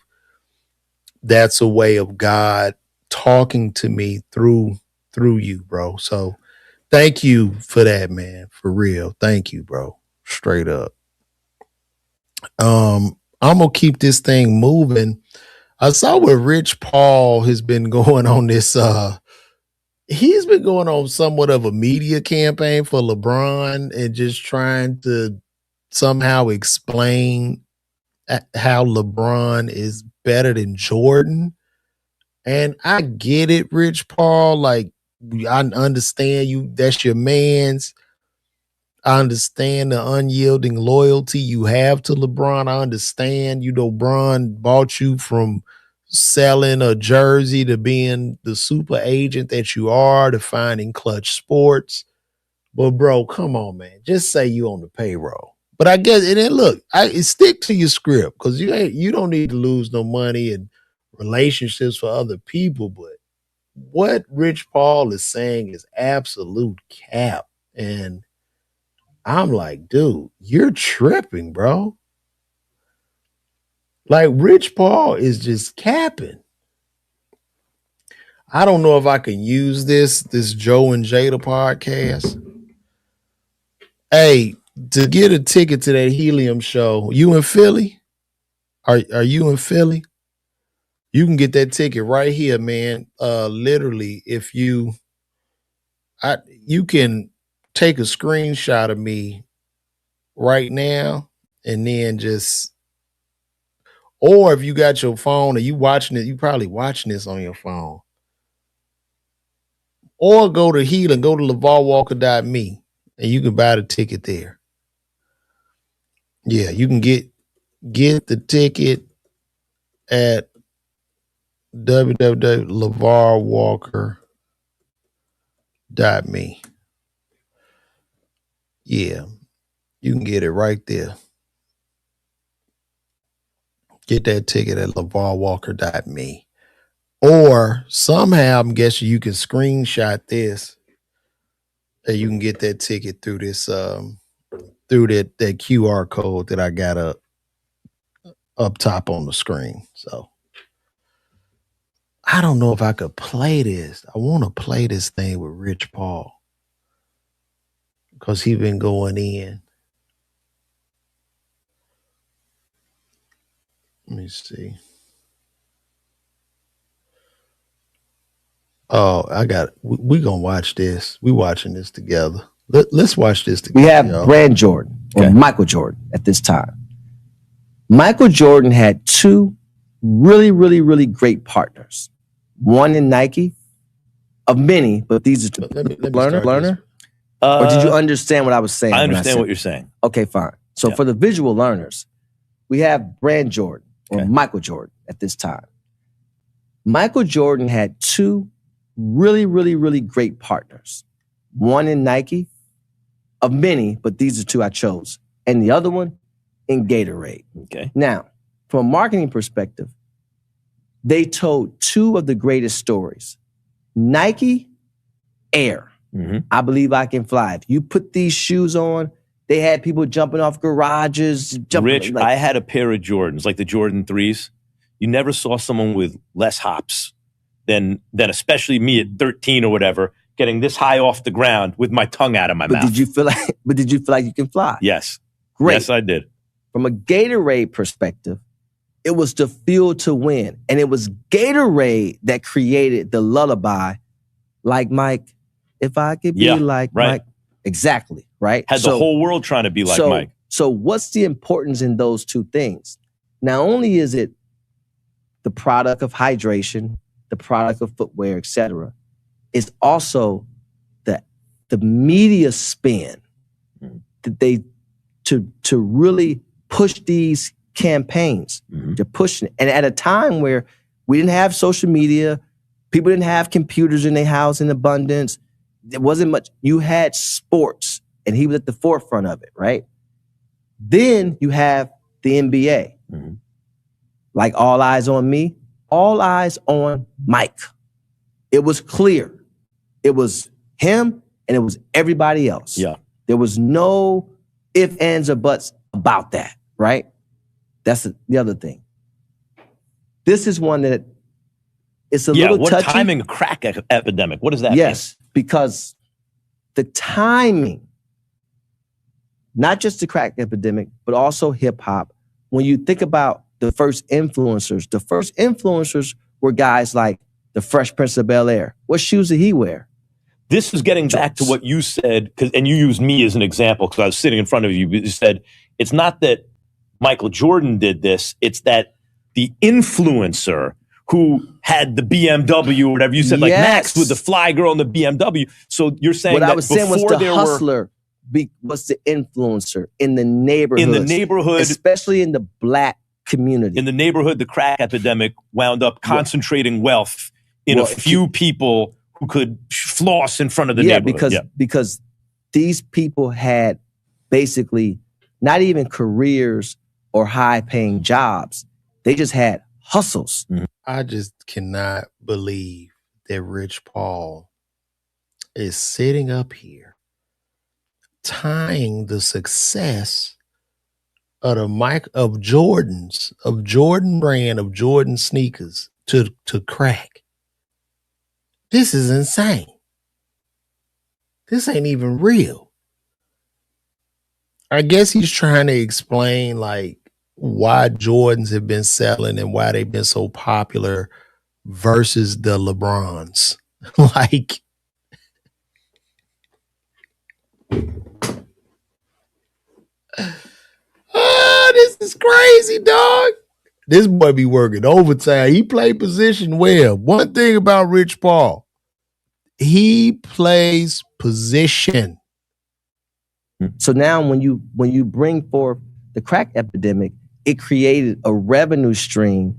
that's a way of God talking to me through you, bro. So thank you for that, man. For real. Thank you, bro. Straight up. I'm gonna keep this thing moving. I saw where Rich Paul has been going on this he's been going on somewhat of a media campaign for LeBron and just trying to somehow explain how LeBron is better than Jordan. And I get it, Rich Paul. Like, I understand you, that's your man's. I understand the unyielding loyalty you have to LeBron. I understand, you know, LeBron bought you from selling a jersey to being the super agent that you are to finding Clutch Sports. But bro, come on, man. Just say you on the payroll. But I guess, and then look, stick to your script because you don't need to lose no money and relationships for other people. But what Rich Paul is saying is absolute cap. And I'm like, dude, you're tripping, bro. Like, Rich Paul is just capping. I don't know if I can use this Joe and Jada podcast. Hey, to get a ticket to that Helium show, you in Philly? Are you in Philly? You can get that ticket right here, man. Literally, if you can take a screenshot of me right now and then just, or if you got your phone and you watching it, you probably watching this on your phone. Or go to Heal and go to LeVarWalker.me and you can buy the ticket there. Yeah, you can get the ticket at www.levarwalker.me. Yeah, you can get it right there. Get that ticket at LeVarWalker.me. Or somehow, I'm guessing you can screenshot this and you can get that ticket through this through that QR code that I got up top on the screen. So I don't know if I could play this. I want to play this thing with Rich Paul because he been going in. Let me see. Oh, I got it. We gonna watch this. We watching this together. Let's watch this together. We have y'all. Brand Jordan or Michael Jordan at this time. Michael Jordan had two really, really, really great partners. One in Nike, of many, but these are two. Let me Learner. Or did you understand what I was saying? I when understand said- what you're saying. Okay, fine. So Yeah. for the visual learners, we have Brand Jordan or Okay. Michael Jordan at this time. Michael Jordan had two really, really, really great partners. One in Nike, of many, but these are two I chose. And the other one in Gatorade. Okay. Now, from a marketing perspective, they told two of the greatest stories. Nike, Air. Mhm. I believe I can fly. If you put these shoes on, they had people jumping off garages. Rich, I had a pair of Jordans, like the Jordan 3s. You never saw someone with less hops than especially me at 13 or whatever, getting this high off the ground with my tongue out of my mouth. Did you feel like you can fly? Yes. Great. Yes, I did. From a Gatorade perspective, it was the fuel to win. And it was Gatorade that created the lullaby, like Mike, if I could be like right. Mike. Exactly, right? Had the whole world trying to be like Mike. So what's the importance in those two things? Not only is it the product of hydration, the product of footwear, etc., it's also the media spin that they to really push these campaigns. They're pushing it. And at a time where we didn't have social media, people didn't have computers in their house in abundance, there wasn't much. You had sports, and he was at the forefront of it, right? Then you have the NBA. Like all eyes on me, all eyes on Mike. It was clear. It was him and it was everybody else. Yeah. There was no ifs, ands, or buts about that, right? That's the other thing. This is one that it's a little what touchy. timing a crack epidemic? What does that mean? Yes, because the timing, not just the crack epidemic, but also hip hop. When you think about the first influencers were guys like the Fresh Prince of Bel-Air. What shoes did he wear? This is getting back to what you said, and you used me as an example because I was sitting in front of you. You said it's not that Michael Jordan did this; it's that the influencer who had the BMW or whatever you said, like Max with the fly girl and the BMW. So you're saying what that I was saying was the there hustler was the influencer in the neighborhood, especially in the black community. In the neighborhood, the crack epidemic wound up concentrating wealth in a few people who could floss in front of the neighborhood. Because these people had basically not even careers or high-paying jobs. They just had hustles. I just cannot believe that Rich Paul is sitting up here tying the success of Jordan brand, of Jordan sneakers to crack. This is insane. This ain't even real. I guess he's trying to explain like why Jordans have been selling and why they've been so popular versus the LeBrons. Like, this is crazy, dog. This boy be working overtime. He play position well. One thing about Rich Paul, he plays position. So now when you bring forth the crack epidemic, it created a revenue stream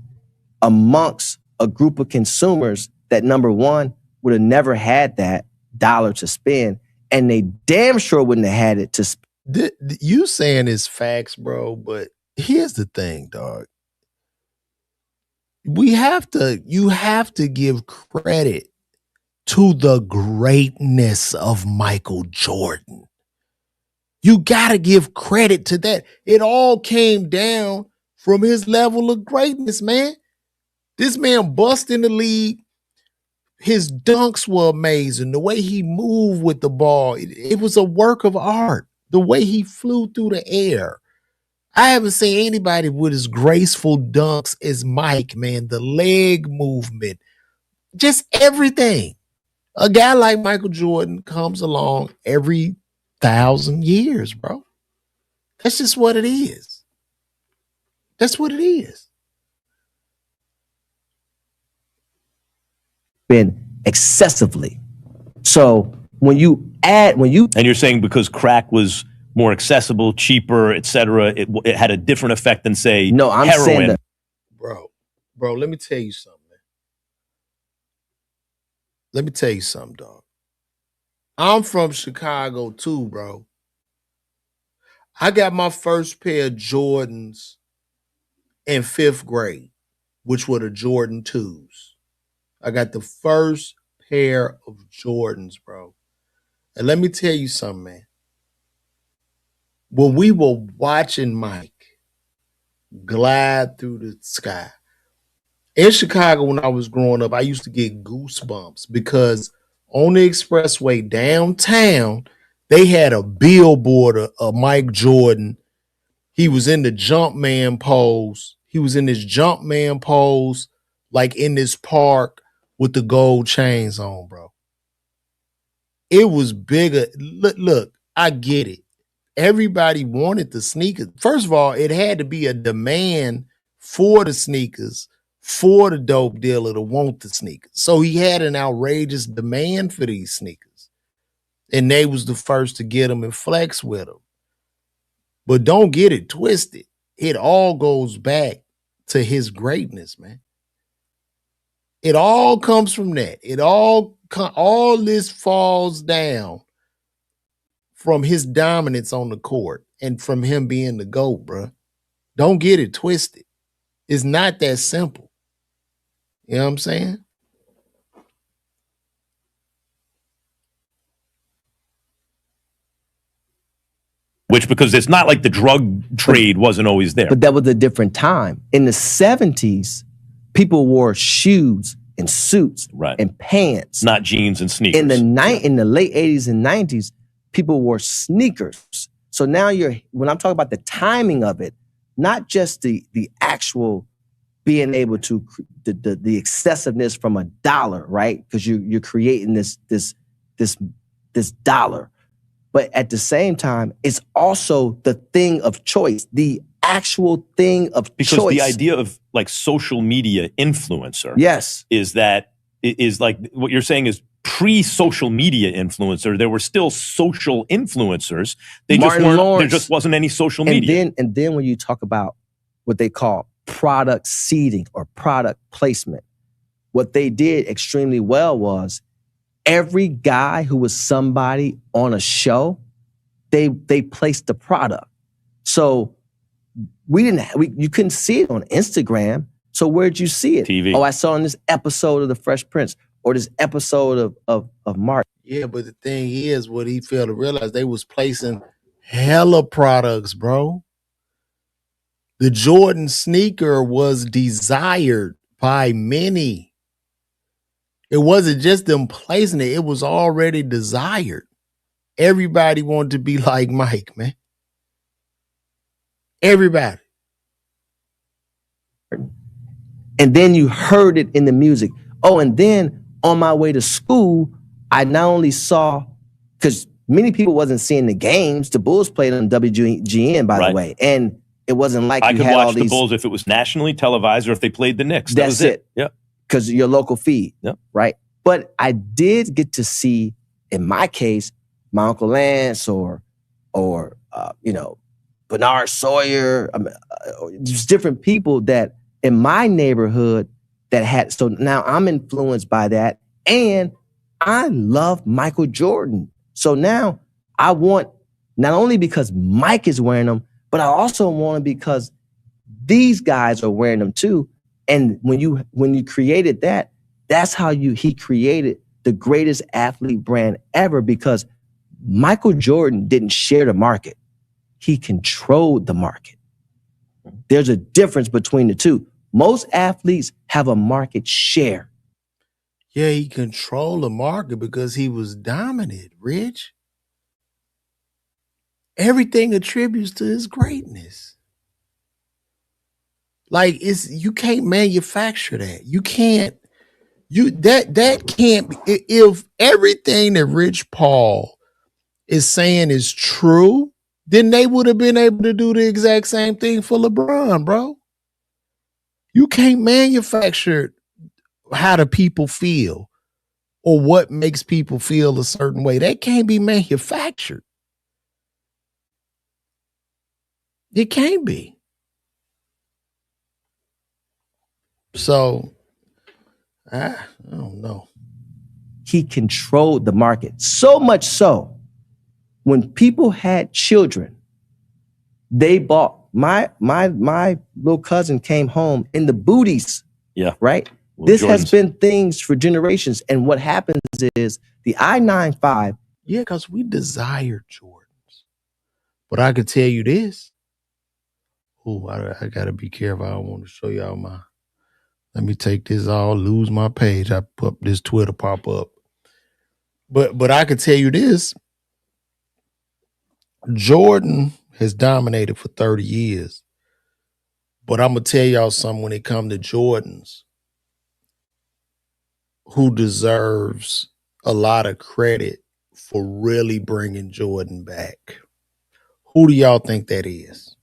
amongst a group of consumers that, number one, would have never had that dollar to spend, and they damn sure wouldn't have had it to spend. You saying is facts, bro, but here's the thing, dog. You have to give credit to the greatness of Michael Jordan. You got to give credit to that. It all came down from his level of greatness, man. This man bust in the league. His dunks were amazing. The way he moved with the ball, it was a work of art. The way he flew through the air. I haven't seen anybody with as graceful dunks as Mike, man. The leg movement, just everything. A guy like Michael Jordan comes along every 1,000 years, bro. That's just what it is. That's what it is. Been excessively. So when you And you're saying because crack was more accessible, cheaper, et cetera, it had a different effect than, say, no, I'm heroin. saying that, bro, let me tell you something, man. Let me tell you something, dog. I'm from Chicago too, bro. I got my first pair of Jordans in 5th grade, which were the Jordan 2s. I got the first pair of Jordans, bro. And let me tell you something, man. When we were watching Mike glide through the sky, in Chicago when I was growing up, I used to get goosebumps because on the expressway downtown, they had a billboard of Mike Jordan. He was in the Jumpman pose. He was in this Jumpman pose, like in this park with the gold chains on, bro. It was bigger. Look, I get it. Everybody wanted the sneakers. First of all, it had to be a demand for the sneakers, for the dope dealer to want the sneakers. So he had an outrageous demand for these sneakers. And they was the first to get them and flex with them. But don't get it twisted. It all goes back to his greatness, man. It all comes from that. All this falls down from his dominance on the court and from him being the GOAT, bro. Don't get it twisted. It's not that simple. You know what I'm saying? Which, because it's not like the drug trade wasn't always there. but that was a different time. In the 70s, people wore shoes and suits Right. and pants. Not jeans and sneakers. In the late 80s and 90s, people wore sneakers. So now when I'm talking about the timing of it, not just the actual being able to the excessiveness from a dollar, right? Because you're creating this dollar. But at the same time, it's also the thing of choice, the actual thing of choice. Because the idea of like social media influencer yes, is like what you're saying is pre-social media influencer. There were still social influencers. There just wasn't any social media. And then when you talk about what they call product seeding or product placement, what they did extremely well was every guy who was somebody on a show, they placed the product. So you couldn't see it on Instagram. So where'd you see it? TV. Oh, I saw in this episode of The Fresh Prince or this episode of Mark. Yeah, but the thing is, what he failed to realize, they was placing hella products, bro. The Jordan sneaker was desired by many. It wasn't just them placing it. It was already desired. Everybody wanted to be like Mike, man. Everybody. And then you heard it in the music. Oh, and then on my way to school, I not only saw, because many people wasn't seeing the games. The Bulls played on WGN, by the way. And it wasn't like I you could had watch all the these, Bulls if it was nationally televised or if they played the Knicks. That's was it. Yeah. Because your local feed. Yeah. Right. But I did get to see, in my case, my Uncle Lance or Bernard Sawyer, just different people that in my neighborhood that had, so now I'm influenced by that. And I love Michael Jordan. So now I want, not only because Mike is wearing them, but I also want them because these guys are wearing them too. And when you created that, that's how he created the greatest athlete brand ever, because Michael Jordan didn't share the market. He controlled the market. There's a difference between the two. Most athletes have a market share. Yeah, he controlled the market because he was dominant, Rich. Everything attributes to his greatness. Like you can't manufacture that. You can't. That can't be. If everything that Rich Paul is saying is true, then they would have been able to do the exact same thing for LeBron, bro. You can't manufacture how the people feel or what makes people feel a certain way. That can't be manufactured. It can't be. So, I don't know. He controlled the market so much so when people had children, they bought my little cousin came home in the booties. Yeah. Right. Well, This has Jordans. been things for generations. And what happens is the I-95. Yeah, because we desire Jordans. But I could tell you this. Oh, I gotta be careful. I don't want to show y'all my. Let me take this all, lose my page. I put this Twitter pop up. But I could tell you this. Jordan has dominated for 30 years. But I'm going to tell y'all something when it comes to Jordans, who deserves a lot of credit for really bringing Jordan back. Who do y'all think that is?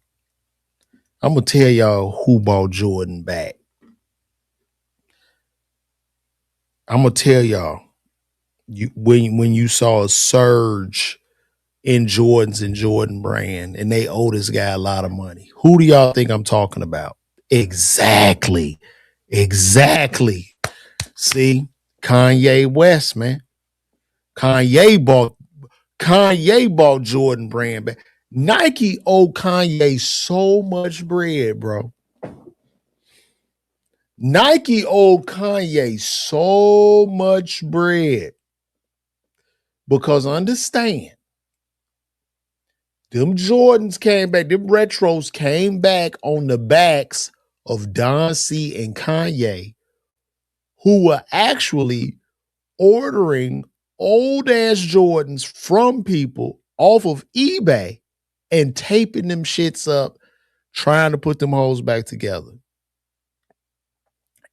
I'm going to tell y'all who brought Jordan back. I'm going to tell y'all, when you saw a surge in Jordans and Jordan brand, and they owe this guy a lot of money. Who do y'all think I'm talking about? Exactly. See, Kanye West, man. Kanye bought Jordan brand back. Nike owed Kanye so much bread, bro. Nike owed Kanye so much bread. Because understand, them Jordans came back, them retros came back on the backs of Don C and Kanye, who were actually ordering old ass Jordans from people off of eBay and taping them shits up, trying to put them hoes back together.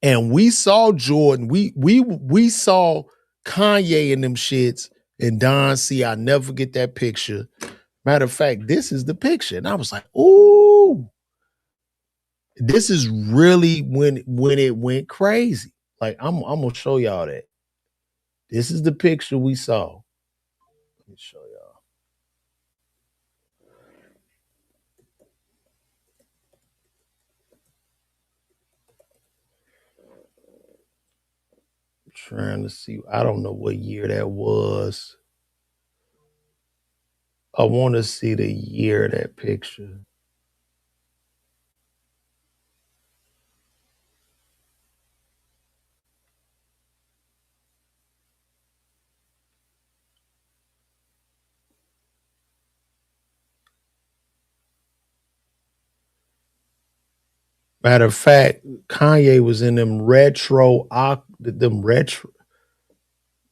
And we saw Jordan, we saw Kanye in them shits and Don C. I'll never forget that picture. Matter of fact, this is the picture. And I was like, ooh, this is really when it went crazy. Like, I'm gonna show y'all that. This is the picture we saw. Let me show y'all. I'm trying to see. I don't know what year that was. I want to see the year of that picture. Matter of fact, Kanye was in them retro.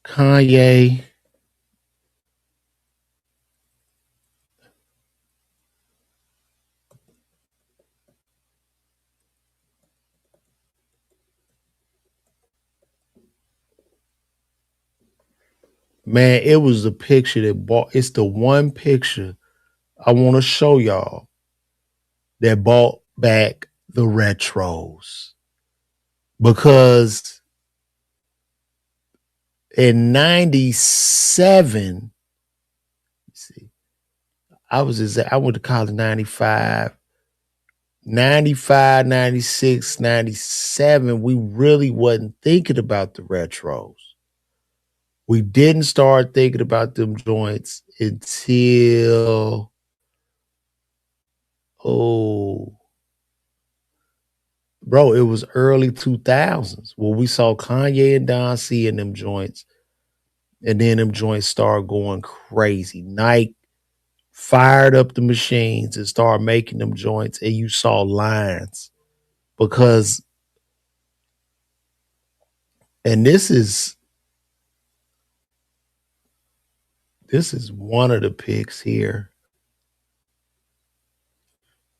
Kanye. Man, it was the picture that bought. It's the one picture I want to show y'all that bought back the retros. Because in 97, see, I went to college in 95, 96, 97. We really wasn't thinking about the retros. We didn't start thinking about them joints until, bro, it was early 2000s where we saw Kanye and Don C in them joints. And then them joints started going crazy. Nike fired up the machines and started making them joints, and you saw lines. Because, and this is one of the pics here.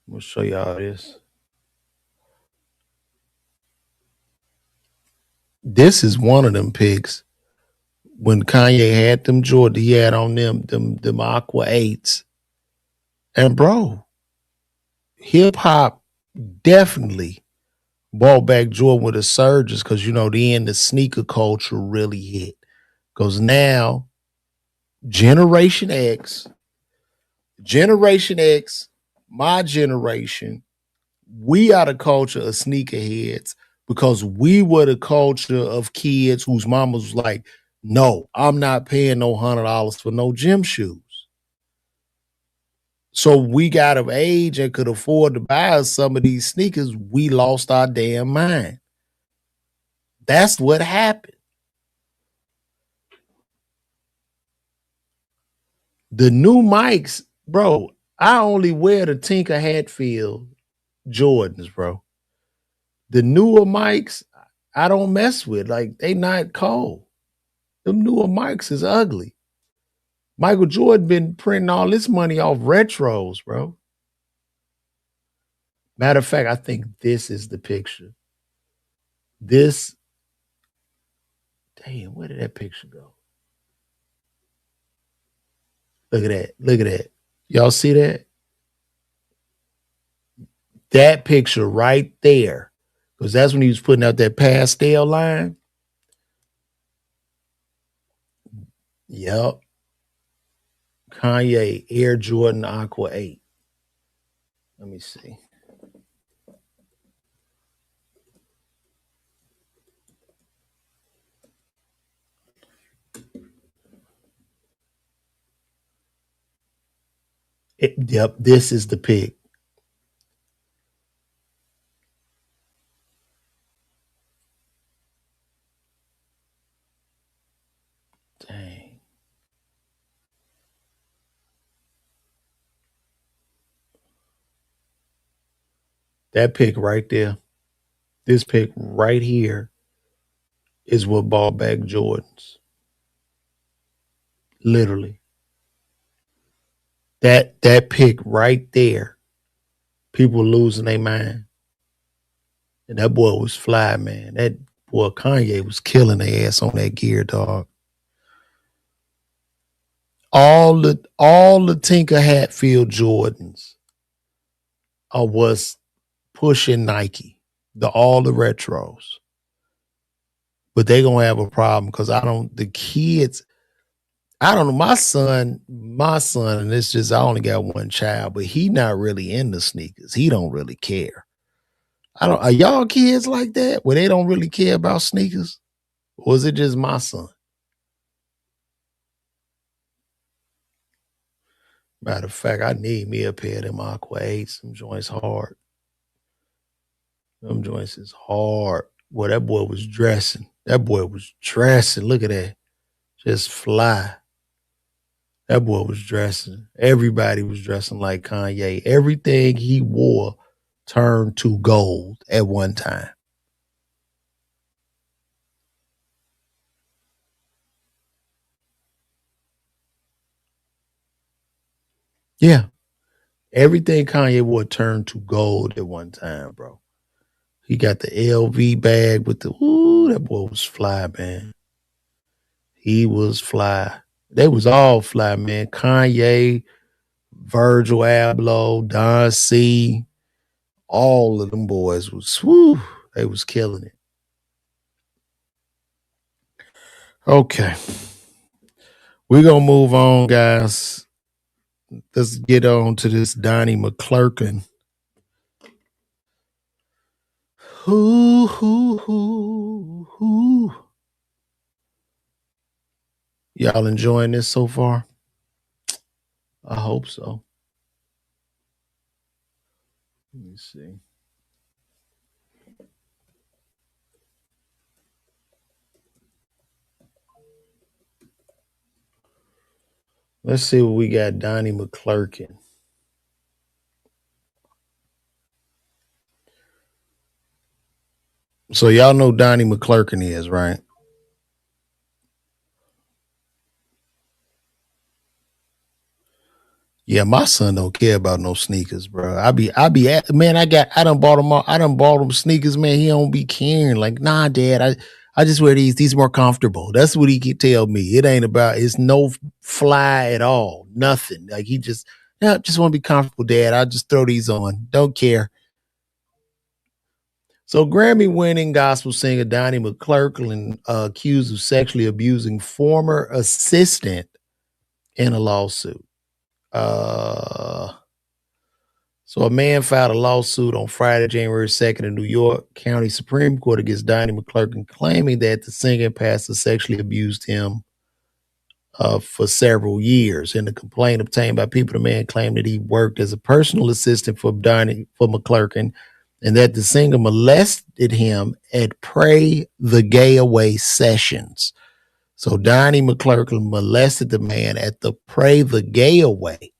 I'm gonna show y'all this. This is one of them pics when Kanye had them Jordan. He had on them Aqua 8s. And bro, hip hop definitely brought back Jordan with a surge, because then the sneaker culture really hit. Because now Generation X, my generation, we are the culture of sneakerheads because we were the culture of kids whose mamas was like, no, I'm not paying no $100 for no gym shoes. So we got of age and could afford to buy us some of these sneakers. We lost our damn mind. That's what happened. The new mics, bro, I only wear the Tinker Hatfield Jordans, bro. The newer mics, I don't mess with. Like, they not cold. Them newer mics is ugly. Michael Jordan been printing all this money off retros, bro. Matter of fact, I think this is the picture. This, damn, where did that picture go? Look at that. Look at that. Y'all see that? That picture right there. Because that's when he was putting out that pastel line. Yep. Kanye Air Jordan Aqua 8. Let me see. Yep, this is the pic. Dang. That pic right there. This pic right here is what bought back Jordans. Literally. That pic right there. People losing their mind. And that boy was fly, man. That boy Kanye was killing their ass on that gear, dog. All the Tinker Hatfield Jordans was pushing Nike, all the retros. But they gonna have a problem because I don't know. My son, and it's just I only got one child, but he not really into sneakers. He don't really care. Are y'all kids like that where they don't really care about sneakers? Or is it just my son? Matter of fact, I need me a pair of them Aqua 8s. Them joints hard. Them joints is hard. Well, that boy was dressing. Look at that. Just fly. That boy was dressing. Everybody was dressing like Kanye. Everything he wore turned to gold at one time. Yeah. Everything Kanye wore turned to gold at one time, bro. He got the LV bag with that boy was fly, man. He was fly. They was all fly, man. Kanye, Virgil Abloh, Don C, all of them boys was, they was killing it. Okay. We're going to move on, guys. Let's get on to this Donnie Mcclurkin. Y'all enjoying this so far? I hope so. Let me see. Let's see what we got. Donnie Mcclurkin. So y'all know Donnie Mcclurkin is, right? Yeah, my son don't care about no sneakers, bro. I done bought him all. I done bought him sneakers, man. He don't be caring. Like, nah, Dad, I just wear these. These more comfortable. That's what he can tell me. It ain't about. It's no fly at all. Nothing. Like he just want to be comfortable, Dad. I just throw these on. Don't care. So Grammy-winning gospel singer Donnie Mcclurkin accused of sexually abusing former assistant in a lawsuit. So a man filed a lawsuit on Friday, January 2nd in New York County Supreme Court against Donnie Mcclurkin, claiming that the singing pastor sexually abused him for several years. In the complaint obtained by People, the man claimed that he worked as a personal assistant for Mcclurkin, and that the singer molested him at Pray the Gay Away sessions. So Donnie Mcclurkin molested the man at the Pray the Gay Away.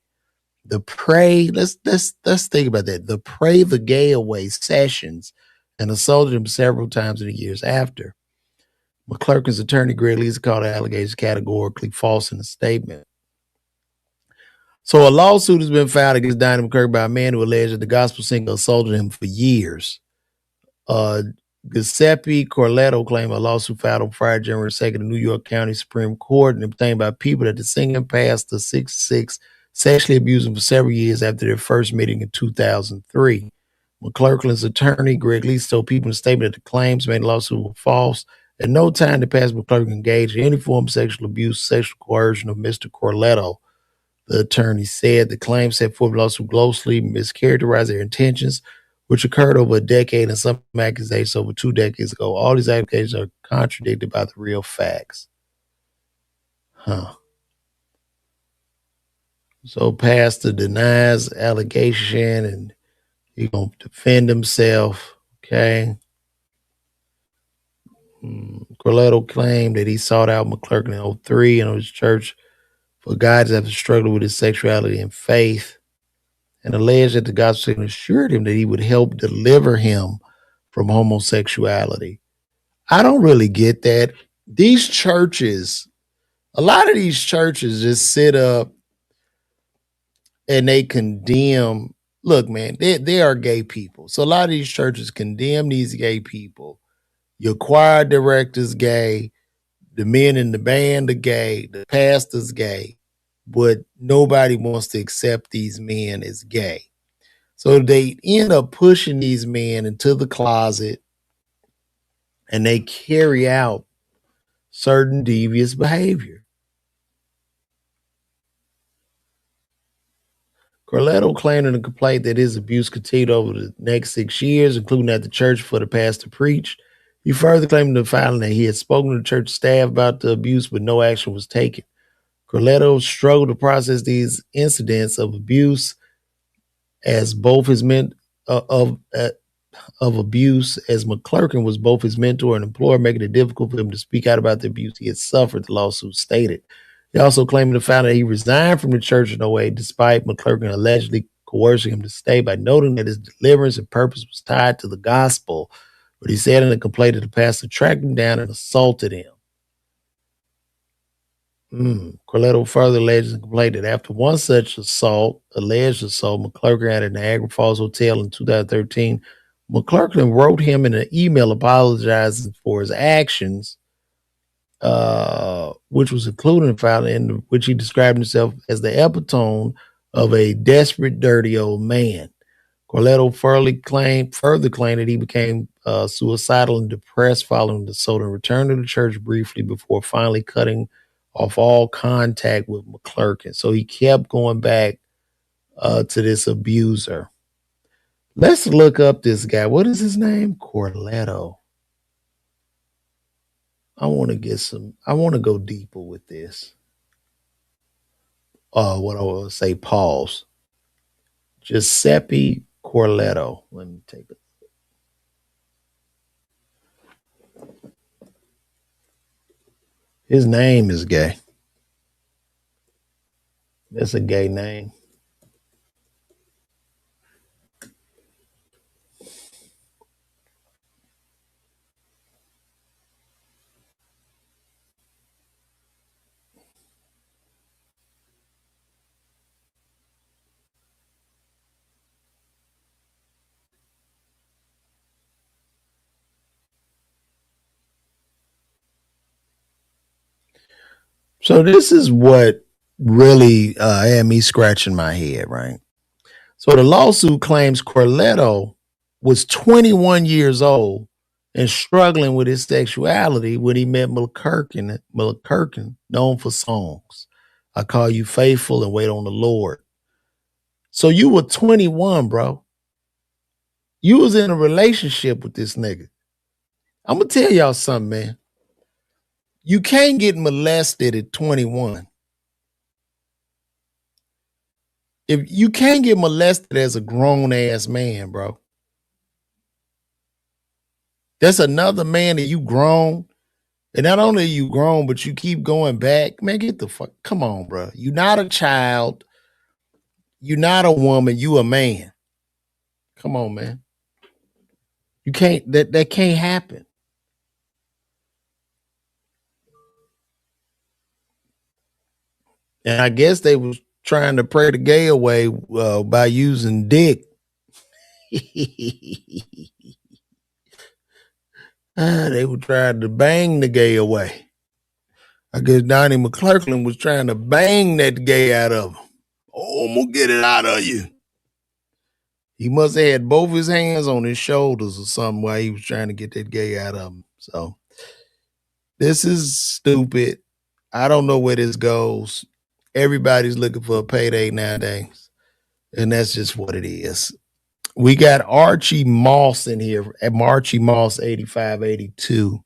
Let's think about that. The Pray the Gay Away sessions, and assaulted him several times in the years after. McClurkin's attorney, Greg Lisa, called the allegations categorically false in a statement. So a lawsuit has been filed against Donnie McClurkin by a man who alleged that the gospel singer assaulted him for years. Giuseppe Corletto claimed a lawsuit filed on Friday, January 2nd in New York County Supreme Court and obtained by People that the singing pastor 66 sexually abused him for several years after their first meeting in 2003. McClurkin's attorney, Greg Lisa, told People in a statement that the claims made in the lawsuit were false. At no time did Pastor McClurkin engage in any form of sexual abuse, sexual coercion of Mr. Corletto. The attorney said the claims set forth in the lawsuit grossly mischaracterized their intentions, which occurred over a decade and some accusations over 2 decades ago. All these accusations are contradicted by the real facts. So pastor denies allegation and he's going to defend himself. Okay. Corletto claimed that he sought out McClurkin in 2003 in his church for guidance after struggling with his sexuality and faith, and alleged that the gospel singer assured him that he would help deliver him from homosexuality. I don't really get that. These churches, a lot of these churches just sit up and they condemn. Look, man, they are gay people. So a lot of these churches condemn these gay people. Your choir director's gay. The men in the band are gay. The pastor's gay. But nobody wants to accept these men as gay. So they end up pushing these men into the closet and they carry out certain devious behavior. Corletto claimed in a complaint that his abuse continued over the next 6 years, including at the church for the pastor preached. He further claimed in the filing that he had spoken to the church staff about the abuse, but no action was taken. Corletto struggled to process these incidents of abuse as both his abuse, as McClurkin was both his mentor and employer, making it difficult for him to speak out about the abuse he had suffered, the lawsuit stated. He also claimed in the filing that he resigned from the church in 2008, despite McClurkin allegedly coercing him to stay by noting that his deliverance and purpose was tied to the gospel. But he said in a complaint that the pastor tracked him down and assaulted him. Corletto further alleges in complaint that after one such alleged assault, McClurkin at a Niagara Falls hotel in 2013, McClurkin wrote him in an email apologizing for his actions, which was included in the file, in which he described himself as the epitome of a desperate, dirty old man. Corletto further claimed that he became suicidal and depressed following the assault and returned to the church briefly before finally cutting off all contact with McClurkin. So he kept going back to this abuser. Let's look up this guy. What is his name? Corletto. I want to go deeper with this. What I will say, pause. Giuseppe Corletto. Let me take it. His name is gay. That's a gay name. So this is what really had me scratching my head, right? So the lawsuit claims Corletto was 21 years old and struggling with his sexuality when he met McClurkin, known for songs. I Call You Faithful and Wait on the Lord. So you were 21, bro. You was in a relationship with this nigga. I'm gonna tell y'all something, man. You can't get molested at 21. If you can't get molested as a grown ass man, bro. That's another man that you grown. And not only are you grown, but you keep going back. Man, get the fuck. Come on, bro. You're not a child. You're not a woman. You a man. Come on, man. You can't, that can't happen. And I guess they was trying to pray the gay away by using dick. They were trying to bang the gay away. I guess Donnie Mcclurkin was trying to bang that gay out of him. Oh, I'm gonna get it out of you. He must have had both his hands on his shoulders or something while he was trying to get that gay out of him. So this is stupid. I don't know where this goes. Everybody's looking for a payday nowadays. And that's just what it is. We got Archie Moss in here, Archie Moss 8582,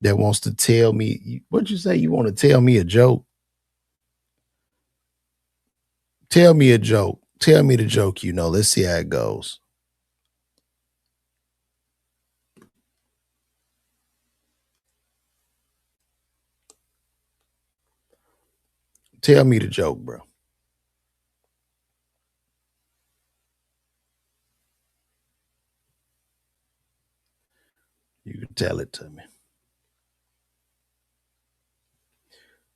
that wants to tell me, what'd you say? You want to tell me a joke? Tell me a joke. Tell me the joke you know. Let's see how it goes. Tell me the joke, bro. You can tell it to me.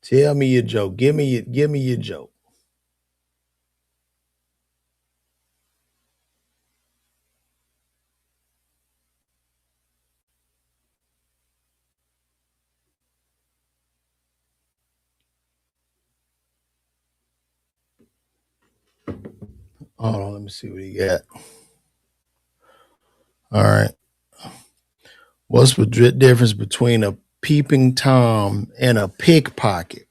Tell me your joke. Give me your joke. Hold on, let me see what he got. All right. What's the difference between a peeping Tom and a pickpocket?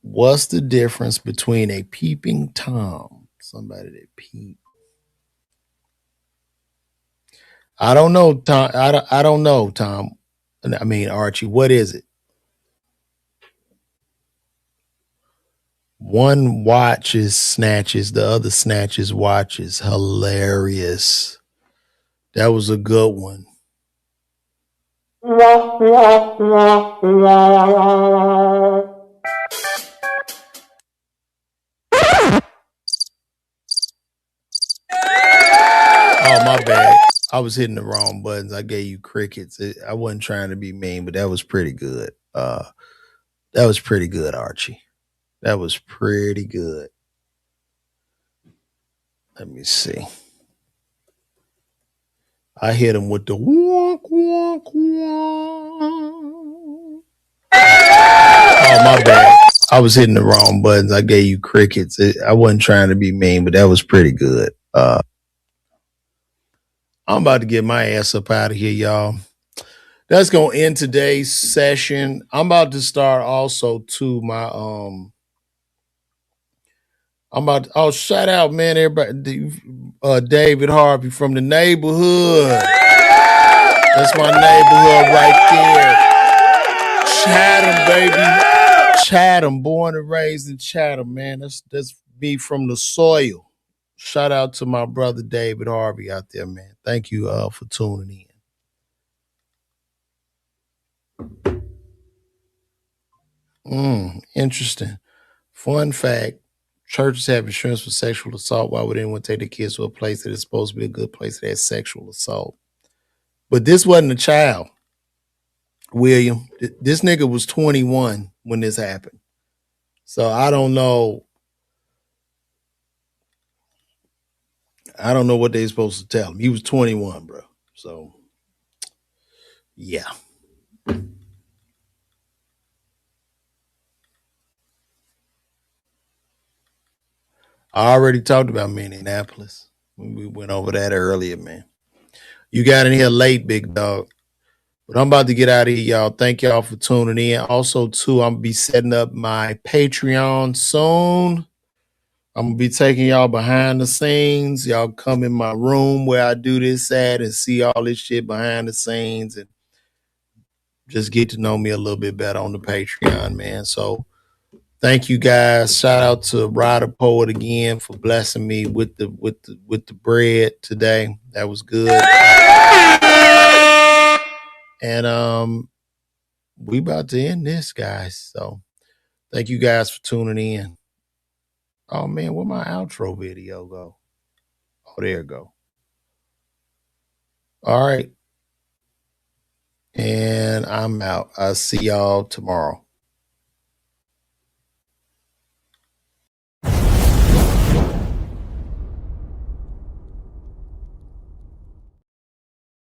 What's the difference between a peeping Tom? Somebody that peep. I don't know, Tom. I don't know, Tom. I mean, Archie, what is it? One watches snatches, the other snatches watches. Hilarious. That was a good one. Oh, my bad. I was hitting the wrong buttons. I gave you crickets. I wasn't trying to be mean, but that was pretty good. That was pretty good, Archie. That was pretty good. Let me see. I hit him with the walk, walk, walk. Oh, my bad. I was hitting the wrong buttons. I gave you crickets. I wasn't trying to be mean, but that was pretty good. I'm about to get my ass up out of here, y'all. That's gonna end today's session. I'm about to start also to my shout out, man, everybody. David Harvey from the neighborhood. That's my neighborhood right there. Chatham, baby. Chatham, born and raised in Chatham, man. That's me from the soil. Shout out to my brother David Harvey out there, man. Thank you for tuning in. Interesting. Fun fact. Churches have insurance for sexual assault. Why would anyone take their kids to a place that is supposed to be a good place that has sexual assault? But this wasn't a child, William. This nigga was 21 when this happened. So I don't know. I don't know what they're supposed to tell him. He was 21, bro. So, yeah. I already talked about Minneapolis. We went over that earlier, man. You got in here late, big dog. But I'm about to get out of here, y'all. Thank y'all for tuning in. Also, too, I'm gonna be setting up my Patreon soon. I'm gonna be taking y'all behind the scenes. Y'all come in my room where I do this at and see all this shit behind the scenes and just get to know me a little bit better on the Patreon, man. So thank you guys. Shout out to Ryder Poet again for blessing me with the bread today. That was good. And we about to end this, guys. So thank you guys for tuning in. Oh man, where my outro video go? Oh, there it go. All right. And I'm out. I'll see y'all tomorrow.